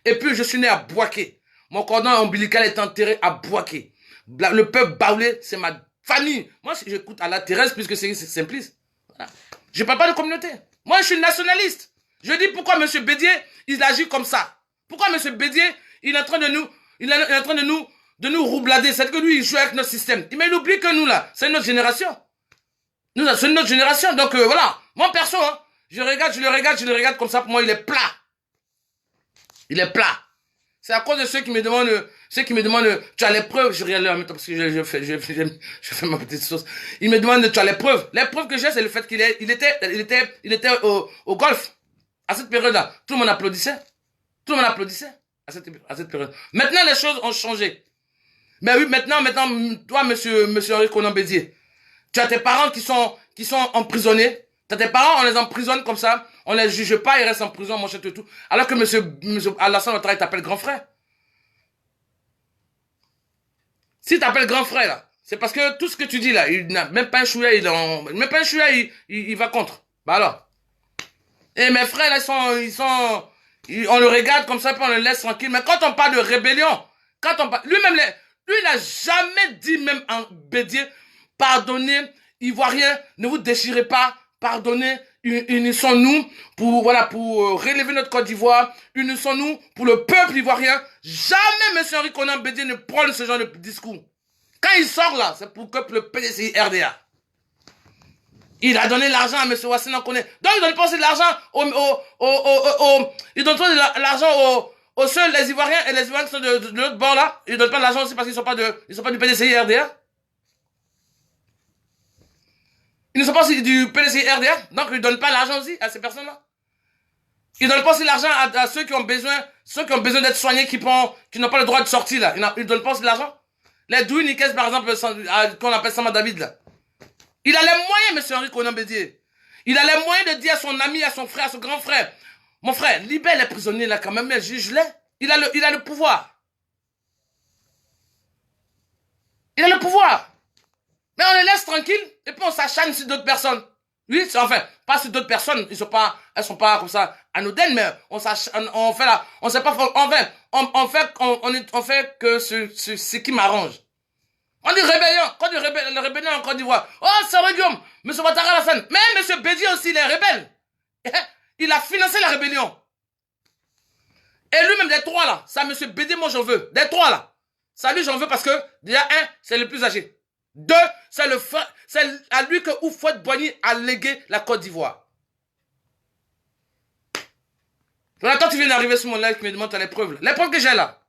Et puis, je suis né à Bouaké. Mon cordon ombilical est enterré à Bouaké. Le peuple baoulé, c'est ma famille. Moi, j'écoute à la Thérèse puisque c'est simpliste. Voilà. Je parle pas de communauté. Moi, je suis nationaliste. Je dis pourquoi M. Bédier, il agit comme ça. Pourquoi M. Bédier, il est en train de nous roublader. C'est que lui, il joue avec notre système. Mais il oublie que nous, là, c'est notre génération. C'est notre génération. Donc, voilà. Moi, perso, hein, je le regarde comme ça. Pour moi, il est plat. Il est plat. C'est à cause de ceux qui me demandent, tu as les preuves. Je regarde en même temps parce que je fais ma petite sauce. Ils me demandent, tu as les preuves. Les preuves que j'ai, c'est le fait qu'il était au golf. À cette période-là, tout le monde applaudissait. Tout le monde applaudissait à cette période. Maintenant, les choses ont changé. Mais oui, maintenant, toi, monsieur Henri Konan Bédier, tu as tes parents qui sont emprisonnés. Tu as tes parents, on les emprisonne comme ça. On les juge pas, ils restent en prison, mon chèque et tout. Alors que monsieur Alassane Ouattara, il t'appelle grand frère. Si t'appelles grand frère, là, c'est parce que tout ce que tu dis, là, il n'a même pas un chouïa, il va contre. Bah alors. Et mes frères, là, on le regarde comme ça, puis on le laisse tranquille. Mais quand on parle de rébellion, lui-même, lui, il a jamais dit, même en Bédier, pardonnez, Ivoiriens, ne vous déchirez pas, pardonnez, unissons-nous pour relever notre Côte d'Ivoire, unissons-nous pour le peuple ivoirien. Jamais M. Henri Konan Bédier ne prend ce genre de discours. Quand il sort là, c'est pour que le PDCI RDA. Il a donné l'argent à M. Wassina Koné. Donc il donne pas aussi de l'argent il donne pas de l'argent aux seuls, les Ivoiriens et les Ivoiriens qui sont de l'autre bord là. Il donne pas de l'argent aussi parce qu'ils sont pas du PDCI RDA. Ils ne sont pas aussi du PDCI RDA. Donc ils donnent pas l'argent aussi à ces personnes-là. Ils donnent pas aussi l'argent à ceux qui ont besoin d'être soignés, qui n'ont pas le droit de sortir là. Ils donnent pas aussi l'argent. Les Douy Nikes par exemple, qu'on appelle Sama David là. Il a les moyens, M. Henri Konan Bédier. Il a les moyens de dire à son ami, à son frère, à son grand frère, mon frère, libère les prisonniers là quand même, mais juge-les. Il a le pouvoir. Il a le pouvoir. Mais on les laisse tranquilles, et puis on s'acharne sur d'autres personnes. Oui, enfin, pas sur d'autres personnes, elles sont pas comme ça anodines, mais on fait que ce qui m'arrange. On dit rébellion. Quand on dit la rébellion en Côte d'Ivoire. Oh, c'est Reguillaume. M. Ouattara Alassane. Mais M. Bédier aussi, il est rebelle. Il a financé la rébellion. Et lui-même, des trois là. Ça, M. Bédier, moi, j'en veux. Des trois là. Ça, lui, j'en veux parce que, déjà, un, c'est le plus âgé. Deux, c'est à lui que Houphouët Boigny a légué la Côte d'Ivoire. Quand tu viens d'arriver sur mon live, tu me demandes les preuves. Les preuves que j'ai là.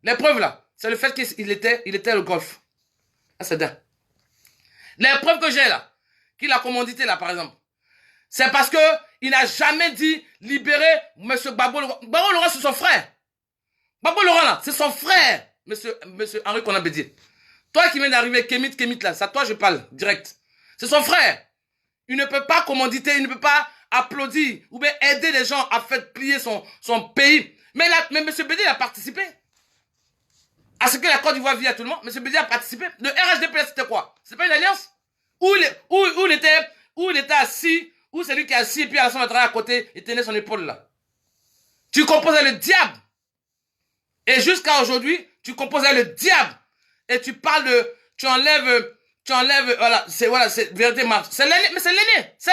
Les preuves là. C'est le fait qu'il était au golf. Ah, c'est dingue. Les preuves que j'ai là, qu'il a commandité là, par exemple, c'est parce que il n'a jamais dit libérer M. Gbagbo Laurent. Gbagbo Laurent, c'est son frère. Gbagbo Laurent là, c'est son frère, monsieur Henri Konan Bédier. Toi qui viens d'arriver, Kémit là, c'est à toi je parle, direct. C'est son frère. Il ne peut pas commanditer, il ne peut pas applaudir ou bien aider les gens à faire plier son pays. Mais M. Bédier a participé. À ce que la Côte d'Ivoire vit à tout le monde, M. Bédier a participé. Le RHDP, c'était quoi? C'est pas une alliance? Où il était assis, où c'est lui qui est assis, et puis Alassane Ouattara à côté, il tenait son épaule là. Tu composais le diable. Et jusqu'à aujourd'hui, tu composais le diable. Et tu parles tu enlèves, c'est vérité marche. C'est l'aîné, mais c'est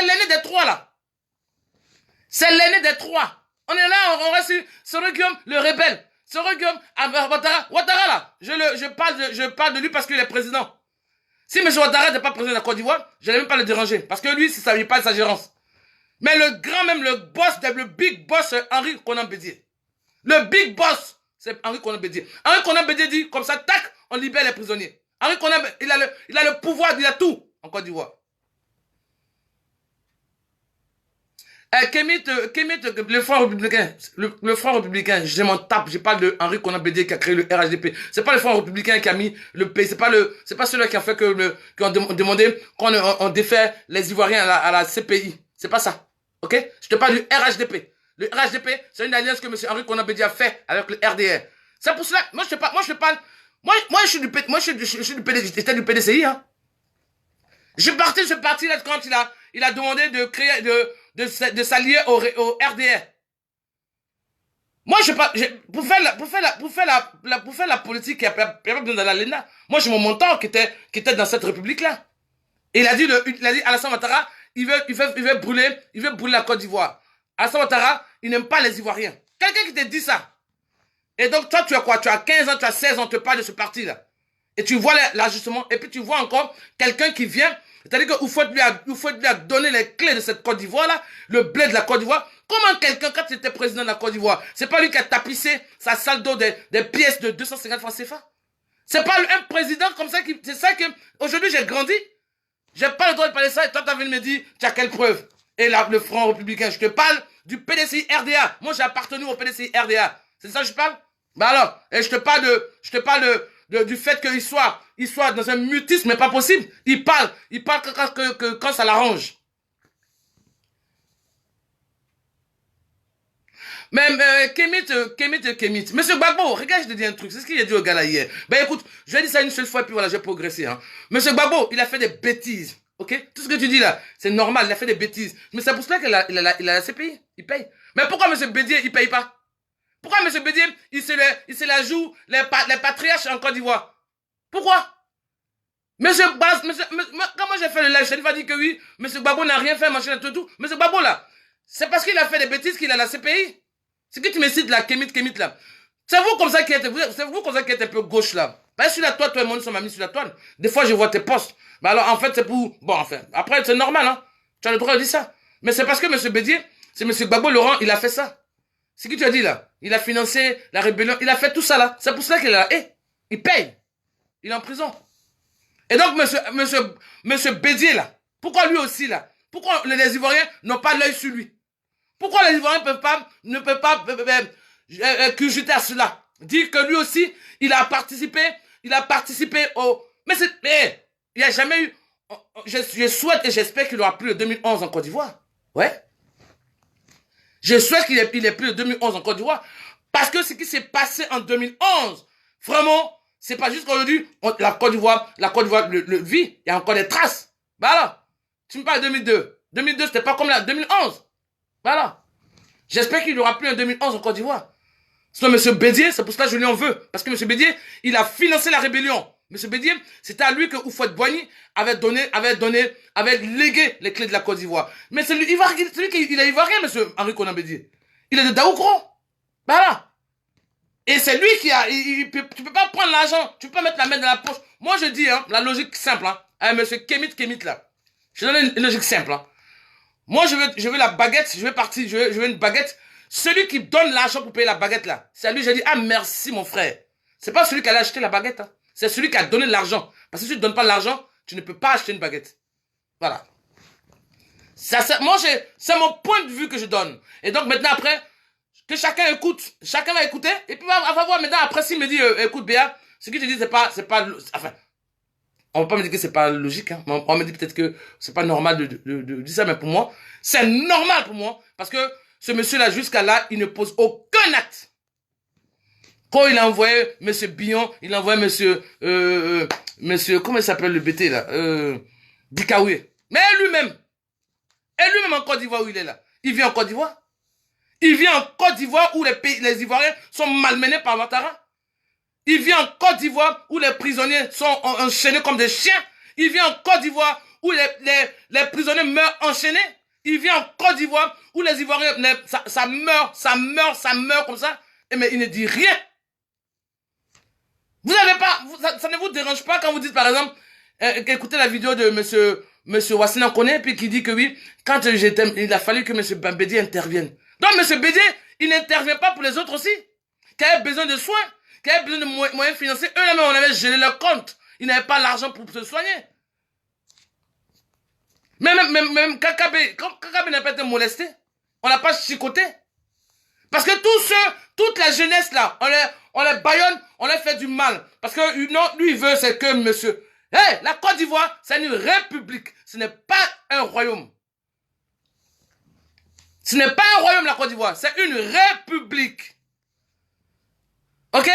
l'aîné des trois là. C'est l'aîné des trois. On est là, on reste sur le Guillaume, le rebelle. Ce Guillaume, Ouattara là, je parle de lui parce qu'il est président. Si M. Ouattara n'était pas président de la Côte d'Ivoire, je n'allais même pas le déranger. Parce que lui, ça ne pas de sa gérance. Mais le grand, même le boss, le big boss, c'est Henri Konan Bédié. Le big boss, c'est Henri Konan Bédié. Henri Konan Bédié dit, comme ça, tac, on libère les prisonniers. Henri Konan, il a le pouvoir, il a tout en Côte d'Ivoire. Kémit, le Front républicain, le Front républicain, je m'en tape, je parle de Henri Konan Bédié qui a créé le RHDP. C'est pas le Front républicain qui a mis le pays, c'est pas celui qui a fait qui ont demandé qu'on défait les Ivoiriens à la CPI. C'est pas ça. Ok? Je te parle du RHDP. Le RHDP, c'est une alliance que M. Henri Konan Bédié a fait avec le RDR. C'est pour cela, moi je je suis du PDC, j'étais du PDCI, hein. Je suis parti de ce parti-là quand il a demandé de créer, de s'allier au RDR. Moi, pour faire la politique, il n'y a pas besoin d'aller à l'ENA. Moi, j'ai mon mentor qui était dans cette république-là. Et il a dit Alassane Ouattara, il veut brûler la Côte d'Ivoire. Alassane Ouattara, il n'aime pas les Ivoiriens. Quelqu'un qui te dit ça. Et donc, toi, tu as quoi? Tu as 15 ans, tu as 16 ans, tu parles de ce parti-là. Et tu vois l'ajustement, et puis tu vois encore quelqu'un qui vient, c'est-à-dire que Oufouette lui a donné les clés de cette Côte d'Ivoire-là, le blé de la Côte d'Ivoire. Comment quelqu'un, quand il était président de la Côte d'Ivoire, c'est pas lui qui a tapissé sa salle d'eau des pièces de 250 francs CFA? C'est pas un président comme ça c'est ça que, aujourd'hui j'ai grandi. J'ai pas le droit de parler ça, et toi t'as venu me dire, tu as quelle preuve? Et là, le Front républicain, je te parle du PDCI RDA. Moi j'ai appartenu au PDCI RDA. C'est ça que je parle? Bah alors, et je te parle du fait qu'il soit dans un mutisme, mais pas possible. Il parle quand ça l'arrange. Même Kémit. Monsieur Gbagbo, regarde, je te dis un truc. C'est ce qu'il a dit au gars là hier. Ben écoute, je vais dire ça une seule fois, et puis voilà, j'ai progressé. Hein. Monsieur Gbagbo, il a fait des bêtises. Ok? Tout ce que tu dis là, c'est normal, il a fait des bêtises. Mais c'est pour cela qu'il a la CPI. Il paye. Mais pourquoi monsieur Bédié, il paye pas? Pourquoi M. Bédié, il se la joue les patriarches en Côte d'Ivoire? Pourquoi? Quand moi j'ai fait le live, Chérif a dit que oui, M. Gbagbo n'a rien fait, machin, tout. M. Gbagbo là, c'est parce qu'il a fait des bêtises qu'il a la CPI. C'est que tu me cites la Kémit là. C'est vous comme ça qui êtes un peu gauche là. Bah, sur la toile, toi et moi, nous sommes amis sur la toile. Des fois, je vois tes posts. Bah alors, en fait, c'est pour... Bon, enfin, après, c'est normal, hein. Tu as le droit de dire ça. Mais c'est parce que M. Bédié, c'est M. Gbagbo Laurent, il a fait ça. C'est qui tu as dit là? Il a financé la rébellion, il a fait tout ça là. C'est pour ça qu'il est là. Il paye. Il est en prison. Et donc, monsieur Bédié là, pourquoi lui aussi là? Pourquoi les Ivoiriens n'ont pas l'œil sur lui? Pourquoi les Ivoiriens ne peuvent pas cugiter à cela? Dire que lui aussi, il a participé au... Mais il n'y a jamais eu... Je souhaite et j'espère qu'il aura plus le 2011 en Côte d'Ivoire. Ouais. Je souhaite qu'il ait plus de 2011 en Côte d'Ivoire. Parce que ce qui s'est passé en 2011, vraiment, c'est pas juste qu'aujourd'hui, la Côte d'Ivoire le vit. Il y a encore des traces. Voilà. Tu me parles de 2002. 2002, c'était pas comme la 2011. Voilà. J'espère qu'il n'y aura plus un 2011 en Côte d'Ivoire. Sinon, M. Bédié, c'est pour cela que je lui en veux. Parce que M. Bédié, il a financé la rébellion. M. Bédié, c'était à lui que Houphouët-Boigny avait légué les clés de la Côte d'Ivoire. Mais c'est lui qui est ivoirien, M. Henri Konan Bédié. Il est de Daoukro. Voilà. Et c'est lui qui a... tu peux pas prendre l'argent, tu peux pas mettre la main dans la poche. Moi, je dis, hein, la logique simple, hein, à M. Kémit là. Je donne une logique simple, hein. Moi, je veux la baguette, je veux une baguette. Celui qui donne l'argent pour payer la baguette là, c'est à lui, j'ai dit, ah merci mon frère. C'est pas celui qui allait acheter la baguette, hein. C'est celui qui a donné l'argent. Parce que si tu ne donnes pas l'argent, tu ne peux pas acheter une baguette. Voilà. Moi, c'est mon point de vue que je donne. Et donc maintenant après, que chacun écoute, chacun va écouter, et puis va voir maintenant après s'il me dit, écoute Béa, ce que tu dis c'est pas, enfin, on va pas me dire que c'est pas logique, hein. On me dit peut-être que c'est pas normal de dire ça, mais pour moi, c'est normal pour moi, parce que ce monsieur-là, jusqu'à là, il ne pose aucun acte. Quand il a envoyé M. Billon, il a envoyé monsieur, comment il s'appelle le BT là, Dikaoué. Mais lui-même en Côte d'Ivoire où il est là, il vient en Côte d'Ivoire. Il vient en Côte d'Ivoire où les Ivoiriens sont malmenés par Ouattara. Il vient en Côte d'Ivoire où les prisonniers sont enchaînés comme des chiens. Il vient en Côte d'Ivoire où les prisonniers meurent enchaînés. Il vient en Côte d'Ivoire où les Ivoiriens, ça meurt comme ça. Mais il ne dit rien. Vous n'avez pas, ça ne vous dérange pas quand vous dites par exemple, écoutez la vidéo de monsieur Wassina Kone, puis qui dit que oui, quand il a fallu que monsieur Bédié intervienne. Donc monsieur Bédié, il n'intervient pas pour les autres aussi, qui avaient besoin de soins, qui avaient besoin de moyens financiers. Eux-mêmes, on avait gelé leur compte. Ils n'avaient pas l'argent pour se soigner. Même Kakabe, quand Kakabe n'a pas été molesté, on l'a pas chicoté. Parce que toute la jeunesse là, on les baillonne, on les fait du mal. Parce que non, lui il veut, c'est que monsieur. Hey, la Côte d'Ivoire, c'est une république. Ce n'est pas un royaume. Ce n'est pas un royaume la Côte d'Ivoire, c'est une république. Ok?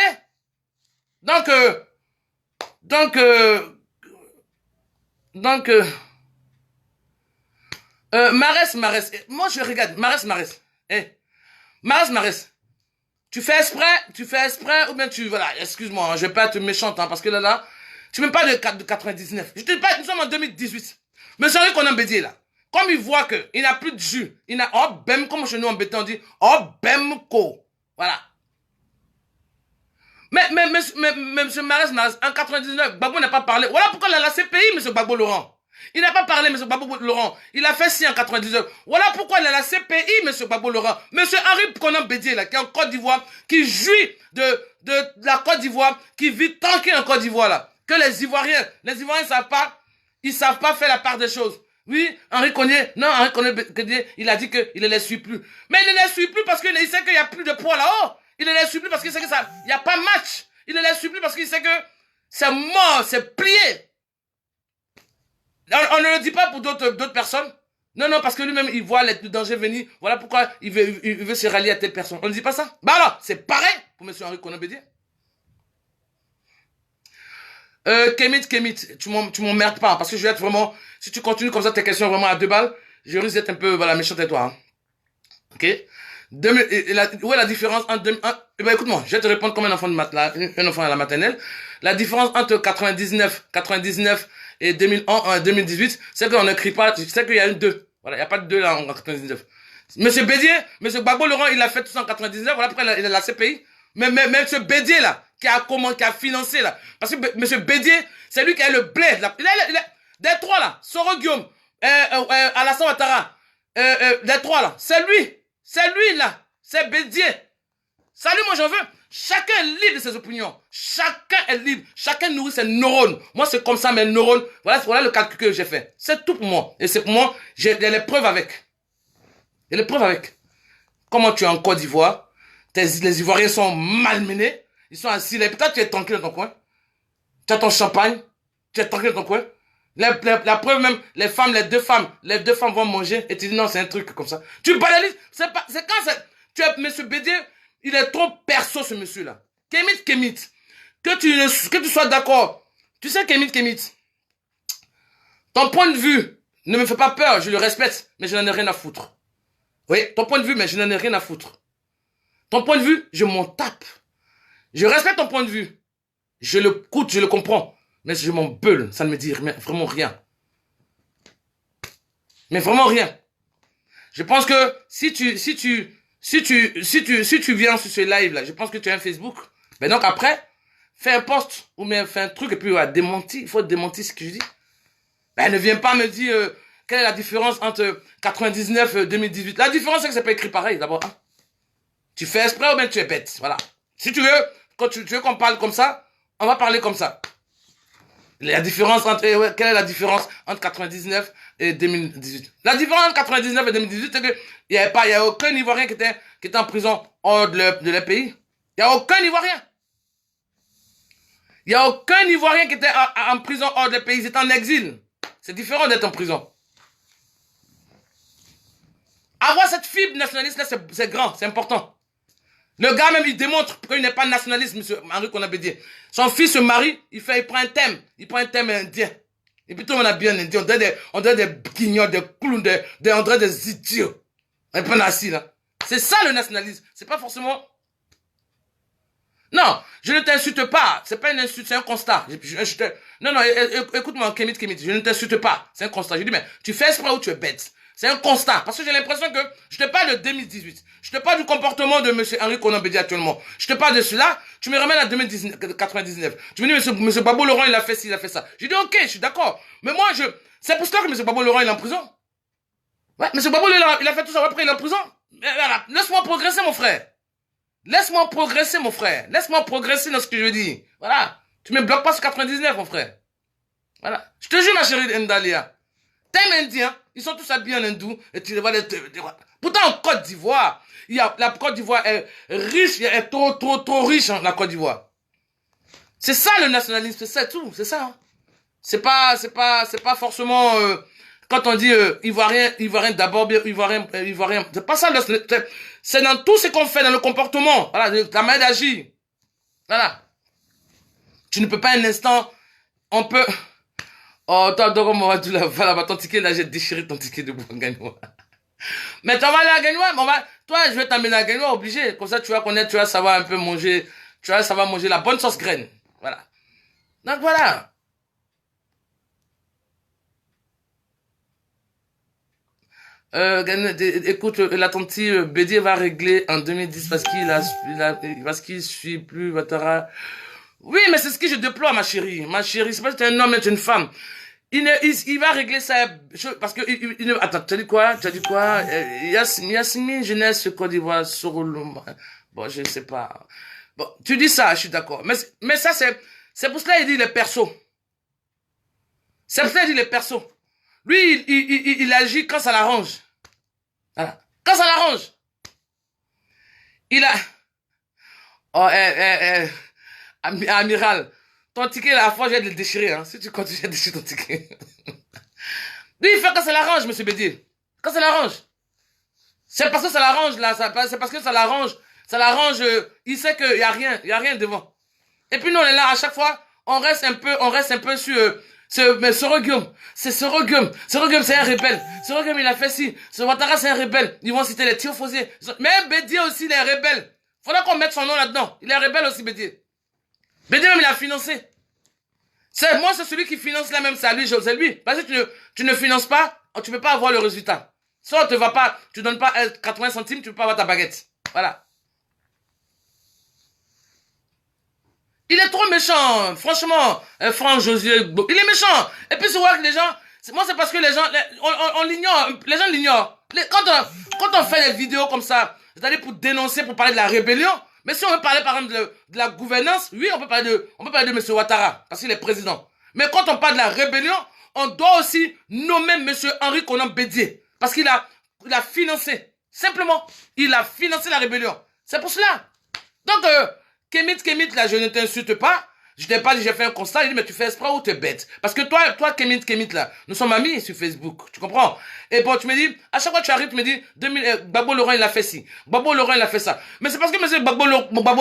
Marès, moi je regarde, Marès. Eh, Marès. Tu fais exprès, ou bien voilà, excuse-moi, je vais pas être méchante, parce que là, tu m'aimes pas de 99. Je te dis pas, nous sommes en 2018. Mais c'est vrai qu'on a Bédié là. Comme il voit qu'il n'a plus de jus, il n'a, oh, bem, comme chez nous en béton, on dit, oh, bemko. Voilà. Mais, monsieur Marès, en 99, Gbagbo n'a pas parlé. Voilà pourquoi la CPI, monsieur Gbagbo Laurent. Il n'a pas parlé, monsieur Gbagbo Laurent. Il a fait si en 99. Voilà pourquoi il a la CPI, monsieur Gbagbo Laurent. Monsieur Henri Konan Bédié, là, qui est en Côte d'Ivoire, qui jouit de la Côte d'Ivoire, qui vit tranquille en Côte d'Ivoire, là. Que les Ivoiriens ils savent pas faire la part des choses. Oui, Henri Konan Bédié, il a dit qu'il ne les suit plus. Mais il ne les suit plus parce qu'il sait qu'il n'y a plus de poids là-haut. Il ne les suit plus parce qu'il sait que ça, il n'y a pas match. Il ne les suit plus parce qu'il sait que c'est mort, c'est plié. On ne le dit pas pour d'autres personnes. Non, parce que lui-même, il voit le danger venir. Voilà pourquoi il veut se rallier à telle personne. On ne dit pas ça. Bah alors, c'est pareil pour M. Henri Konan Bédié. Kemit, tu m'emmerdes pas, parce que je vais être vraiment, si tu continues comme ça tes questions vraiment à 2 balles, je risque d'être un peu, voilà, méchant avec toi, hein. Ok? Où est la différence entre ben écoute-moi, je vais te répondre comme un enfant un enfant à la maternelle. La différence entre 99 et 2018, c'est qu'on n'écrit pas, c'est qu'il y a une 2. Voilà, il n'y a pas de 2 là en 99. Monsieur Gbagbo Laurent, il a fait tout ça en 99, voilà pourquoi il a la CPI. Mais monsieur Bédié là, qui a financé là, parce que monsieur Bédié, c'est lui qui a le blé, là. Des 3 là, Soro Guillaume, Alassane Ouattara, des 3 là, c'est lui là, c'est Bédié. Salut, moi j'en veux. Chacun est libre de ses opinions. Chacun est libre. Chacun nourrit ses neurones. Moi c'est comme ça mes neurones. Voilà le calcul que j'ai fait. C'est tout pour moi. Et c'est pour moi, j'ai les preuves avec. Comment tu es en Côte d'Ivoire, les Ivoiriens sont malmenés. Ils sont assis là. Peut-être tu es tranquille dans ton coin. Tu as ton champagne. Tu es tranquille dans ton coin. La preuve même, les deux femmes vont manger. Et tu dis non, c'est un truc comme ça. Tu banalises. C'est quand c'est... Tu es monsieur Bédié, il est trop perso ce monsieur-là. Kemit. Que tu sois d'accord. Tu sais Kemit. Ton point de vue ne me fait pas peur, je le respecte, mais je n'en ai rien à foutre. Oui, ton point de vue, mais je n'en ai rien à foutre. Ton point de vue, je m'en tape. Je respecte ton point de vue. Je l'écoute, je le comprends. Mais je m'en beule, ça ne me dit vraiment rien. Mais vraiment rien. Je pense que si tu viens sur ce live là, je pense que tu as un Facebook. Ben donc après, fais un post ou bien fais un truc et puis démentir. Il faut démentir ce que je dis. Ben ne viens pas me dire quelle est la différence entre 99 et 2018. La différence c'est que c'est pas écrit pareil d'abord. Hein? Tu fais exprès ou bien tu es bête. Voilà. Si tu veux, quand tu veux qu'on parle comme ça, on va parler comme ça. La différence quelle est la différence entre 99 et 2018? La différence entre 99 et 2018, c'est que il y a aucun Ivoirien qui était en prison hors de leur pays. Il y a aucun Ivoirien. Il y a aucun Ivoirien qui était en prison hors de leur pays. Ils étaient en exil. C'est différent d'être en prison. Avoir cette fibre nationaliste là, c'est grand, c'est important. Le gars même, il démontre qu'il n'est pas nationaliste, monsieur Henri Konan Bédié. Son fils se marie, il prend un thème indien. Et puis tout le monde a bien indien. On dirait des guignols, des clowns, on dirait des idiots. On est pas assis là. C'est ça le nationalisme. C'est pas forcément... Non, je ne t'insulte pas. C'est pas une insulte, c'est un constat. Non, écoute-moi, Kemit, je ne t'insulte pas. C'est un constat. Je dis, mais tu fais exprès ou tu es bête? C'est un constat. Parce que j'ai l'impression que je te parle de 2018. Je te parle du comportement de monsieur Henri Konan Bédié actuellement. Je te parle de cela. Tu me ramènes à 2099. Tu me dis, monsieur Gbagbo Laurent, il a fait ci, il a fait ça. J'ai dit, ok, je suis d'accord. Mais moi, c'est pour ça que monsieur Gbagbo Laurent, il est en prison. Ouais, monsieur Gbagbo Laurent, il a fait tout ça, après, il est en prison. Voilà. Laisse-moi progresser, mon frère. Laisse-moi progresser, mon frère. Laisse-moi progresser dans ce que je dis. Voilà. Tu me bloques pas sur 99, mon frère. Voilà. Je te jure, ma chérie Ndalia. T'es indien, ils sont tous habillés en hindou, et tu les vois Pourtant, en Côte d'Ivoire, la Côte d'Ivoire est riche, elle est trop riche, hein, la Côte d'Ivoire. C'est ça le nationalisme, c'est ça tout, c'est ça. Hein. C'est pas forcément, quand on dit ivoirien d'abord, ivoirien, c'est pas ça, c'est dans tout ce qu'on fait, dans le comportement, voilà, la manière d'agir. Voilà. Tu ne peux pas un instant, on peut... Oh, toi, donc, on va voilà, ton ticket, là, j'ai déchiré ton ticket de Gagnois. Mais tu vas aller à Gagnois, toi, je vais t'amener à Gagnois, obligé. Comme ça, tu vas connaître, tu vas savoir un peu manger, tu vas savoir manger la bonne sauce graine. Voilà. Donc, voilà. Écoute, la tante Bédier va régler en 2010 parce qu'il suit plus Ouattara. Oui, mais c'est ce que je déploie, ma chérie. Ma chérie, c'est pas que tu es un homme et tu es une femme. Il va régler ça, parce que, attends, tu as dit quoi? Yasmine Jeunesse Côte d'Ivoire, Sorolum. Bon, je sais pas. Bon, tu dis ça, je suis d'accord. Mais ça, c'est pour cela qu'il dit les persos. C'est pour cela qu'il dit les persos. Lui, il agit quand ça l'arrange. Voilà. Quand ça l'arrange. Il a, oh, amiral. Ton ticket, la fois, j'ai de le déchirer. Hein. Si tu continues à déchirer ton ticket. Lui, il fait quand ça l'arrange, monsieur Bédier. Quand ça l'arrange. C'est parce que ça l'arrange, là. C'est parce que ça l'arrange. Ça l'arrange. Il sait qu'il n'y a rien devant. Et puis nous, on est là, à chaque fois, on reste un peu sur... mais Soro-Guillaume, c'est Soro-Guillaume. Soro-Guillaume, c'est un rebelle. Soro-Guillaume, il a fait ci. Ce Ouattara, c'est un rebelle. Ils vont citer les Tiofosé. Mais Bédier aussi, il est rebelle. Faudra qu'on mette son nom là-dedans. Il est rebelle aussi, Bédier. Bédier même, il a financé. Moi, c'est celui qui finance là même, c'est lui. Parce que tu ne finances pas, tu ne peux pas avoir le résultat. Soit tu vas pas, tu donnes pas 80 centimes, tu peux pas avoir ta baguette. Voilà. Il est trop méchant, franchement, Franck Josué, il est méchant. Et puis c'est vrai que les gens, moi c'est parce que les gens, on l'ignore, les gens l'ignorent. Quand on fait des vidéos comme ça, c'est-à-dire pour dénoncer, pour parler de la rébellion, mais si on veut parler par exemple de la gouvernance, oui, on peut parler de M. Ouattara, parce qu'il est président. Mais quand on parle de la rébellion, on doit aussi nommer M. Henri Konan Bédier, parce qu'il a financé, simplement, il a financé la rébellion. C'est pour cela. Donc, Kémit, là, je ne t'insulte pas. Je t'ai pas dit, j'ai fait un constat. Il dit, mais tu fais exprès ou tu es bête? Parce que toi, Kémit, là, nous sommes amis sur Facebook. Tu comprends? Et bon, tu me dis, à chaque fois que tu arrives, tu me dis, Gbagbo Laurent, il a fait ci. Gbagbo Laurent, il a fait ça. Mais c'est parce que M. Gbagbo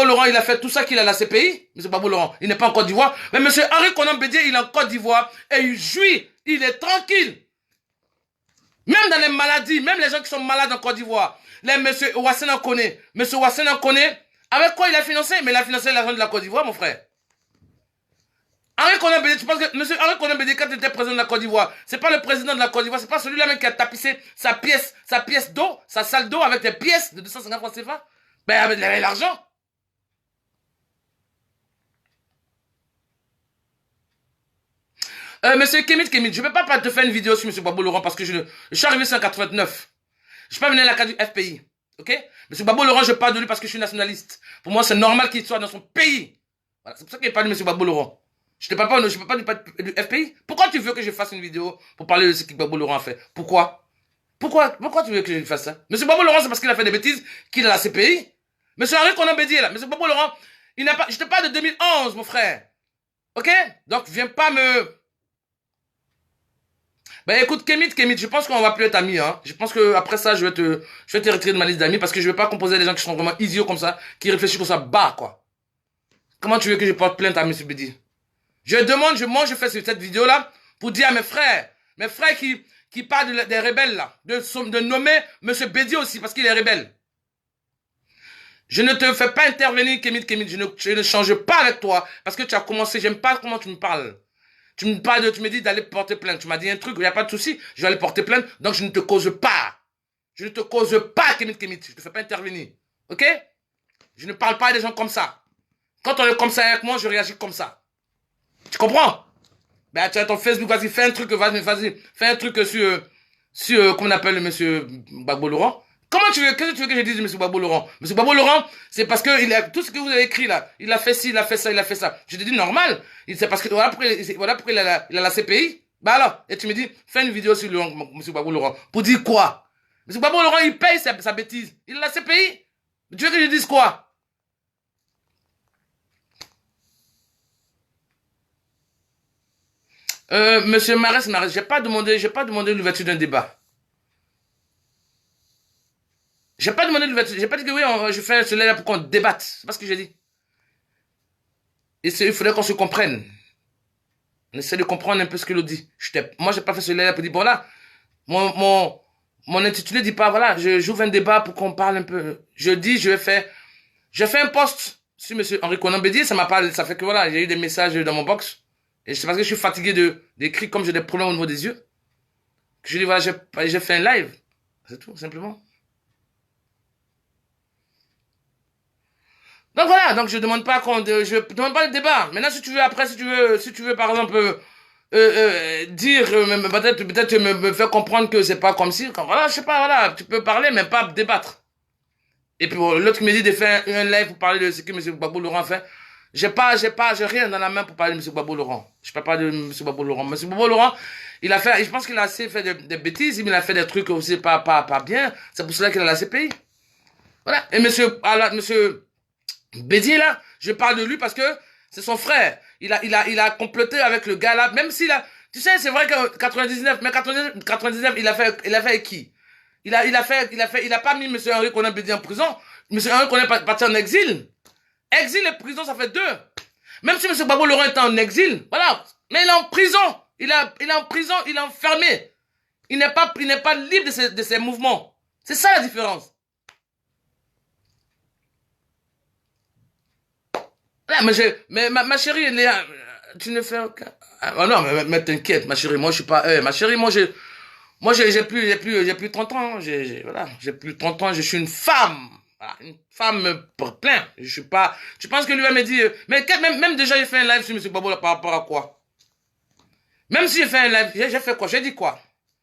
Laurent, il a fait tout ça qu'il a la CPI. M. Gbagbo Laurent, il n'est pas en Côte d'Ivoire. Mais M. Henri Konan Bédier, il est en Côte d'Ivoire. Et il jouit. Il est tranquille. Même dans les maladies, même les gens qui sont malades en Côte d'Ivoire. Les M. Ouassena en connaît. M. Ouassena en connaît. Avec quoi il a financé? Mais il a financé l'argent de la Côte d'Ivoire, mon frère. Henri Konan Bédier, tu penses que M. Henri Konan Bédier, quand il était président de la Côte d'Ivoire, c'est pas le président de la Côte d'Ivoire, c'est pas celui-là même qui a tapissé sa pièce d'eau, sa salle d'eau avec des pièces de 250 francs CFA? Ben, il avait l'argent. Monsieur Kémit, je ne peux pas te faire une vidéo sur M. Gbagbo Laurent parce que je suis arrivé sur 89. Je suis pas venu à la carte du FPI. Ok? M. Gbagbo Laurent, je parle de lui parce que je suis nationaliste. Pour moi, c'est normal qu'il soit dans son pays. Voilà, c'est pour ça qu'il parle de M. Gbagbo Laurent. Je ne peux pas du FPI. Pourquoi tu veux que je fasse une vidéo pour parler de ce que Gbagbo Laurent a fait? Pourquoi tu veux que je fasse ça? M. Gbagbo Laurent, c'est parce qu'il a fait des bêtises qu'il a la CPI. M. Henri Konan Bédier, là. M. Gbagbo Laurent, je te parle de 2011, mon frère. Ok? Donc, viens pas me... Ben écoute, Kémit, je pense qu'on va plus être amis, hein. Je pense que après ça, je vais te retirer de ma liste d'amis parce que je vais pas composer des gens qui sont vraiment idiots comme ça, qui réfléchissent comme ça bas, quoi. Comment tu veux que je porte plainte à M. Bédier? Moi je fais cette vidéo-là pour dire à mes frères qui parlent des rebelles, là, de nommer M. Bédier aussi parce qu'il est rebelle. Je ne te fais pas intervenir, Kémit, je ne change pas avec toi parce que tu as commencé, j'aime pas comment tu me parles. Tu me dis d'aller porter plainte. Tu m'as dit un truc, il n'y a pas de souci. Je vais aller porter plainte. Donc, je ne te cause pas. Je ne te cause pas, Kémit. Je ne te fais pas intervenir. Ok? Je ne parle pas à des gens comme ça. Quand on est comme ça avec moi, je réagis comme ça. Tu comprends? Ben, tu as ton Facebook, vas-y, fais un truc, vas-y, fais un truc comment on appelle le monsieur Gbagbo Laurent. Qu'est-ce que tu veux que je dise, monsieur Gbagbo Laurent? Monsieur Gbagbo Laurent, c'est parce que tout ce que vous avez écrit là, il a fait ci, il a fait ça, il a fait ça. Je te dis normal. C'est parce que, voilà pourquoi il a la CPI. Bah alors, et tu me dis, fais une vidéo sur monsieur Gbagbo Laurent. Pour dire quoi? Monsieur Gbagbo Laurent, il paye sa bêtise. Il a la CPI. Tu veux que je dise quoi? Monsieur Marès, j'ai pas demandé l'ouverture d'un débat. J'ai pas demandé l'ouverture. J'ai pas dit que oui, je fais cela pour qu'on débatte. C'est pas ce que j'ai dit. Et il faudrait qu'on se comprenne. On essaie de comprendre un peu ce que l'on dit. Moi, j'ai pas fait cela pour dire, bon là, mon intitulé dit pas, voilà, j'ouvre un débat pour qu'on parle un peu. Je fais un post sur monsieur Henri Konan Bédier, ça fait que voilà, j'ai eu des messages dans mon box. Et c'est parce que je suis fatigué d'écrire comme j'ai des problèmes au niveau des yeux. Que je dis, voilà, j'ai fait un live. C'est tout, simplement. Donc voilà, donc je demande pas le débat. Maintenant, si tu veux, par exemple, dire, peut-être me faire comprendre que c'est pas comme si, voilà, je sais pas, voilà, tu peux parler, mais pas débattre. Et puis, l'autre qui me dit de faire un live pour parler de ce que M. Gbagbo Laurent fait. J'ai rien dans la main pour parler de M. Gbagbo Laurent. Je peux pas de M. Gbagbo Laurent. M. Gbagbo Laurent, je pense qu'il a assez fait des bêtises, mais il a fait des trucs aussi pas bien. C'est pour cela qu'il a la CPI. Voilà. Et monsieur Bédier, là, je parle de lui parce que c'est son frère. Il a comploté avec le gars là, même s'il a, tu sais, c'est vrai que 99, il a fait avec qui? Il a pas mis M. Henri Konan Bédier en prison. M. Henri Konan est parti en exil. Exil et prison, ça fait deux. Même si M. Gbagbo Laurent est en exil, voilà. Mais il est en prison. Il est en prison, il est enfermé. Il n'est pas libre de ses mouvements. C'est ça la différence. Là, mais ma chérie, Léa, tu ne fais aucun... Ah non, mais t'inquiète, ma chérie, moi je suis pas... ma chérie, moi j'ai plus 30 ans. Hein. Voilà, j'ai plus 30 ans, je suis une femme. Voilà, une femme pour plein. Je suis pas... Tu penses que lui va me dire... Mais même déjà, j'ai fait un live sur M. Gbagbo par rapport à quoi? Même si j'ai fait un live, j'ai fait quoi? J'ai dit quoi?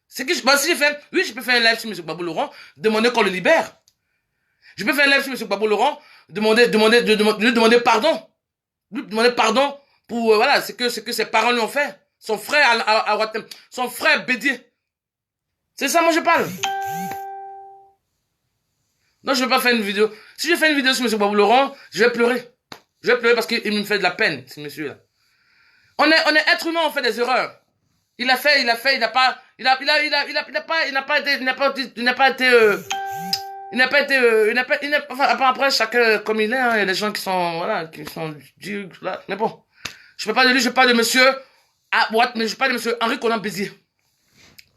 C'est que si j'ai fait... Oui, je peux faire un live sur M. Gbagbo Laurent, demander qu'on le libère. Je peux faire un live sur M. Gbagbo Laurent, lui demander pardon. Lui demander pardon pour... voilà, c'est que ses parents lui ont fait. Son frère à Ouattem. Son frère Bédier. C'est ça, moi je parle. Non, je ne vais pas faire une vidéo. Si je fais une vidéo sur M. Gbagbo Laurent, je vais pleurer. Je vais pleurer parce qu'il me fait de la peine, ce monsieur-là. On est être humain, on fait des erreurs. Il n'a pas été, enfin, après, chacun comme il est, hein, il y a des gens qui sont, voilà, qui sont durs, là. Mais bon. Je peux pas de lui, je parle de monsieur, mais je parle de monsieur Henri Konan Bédier.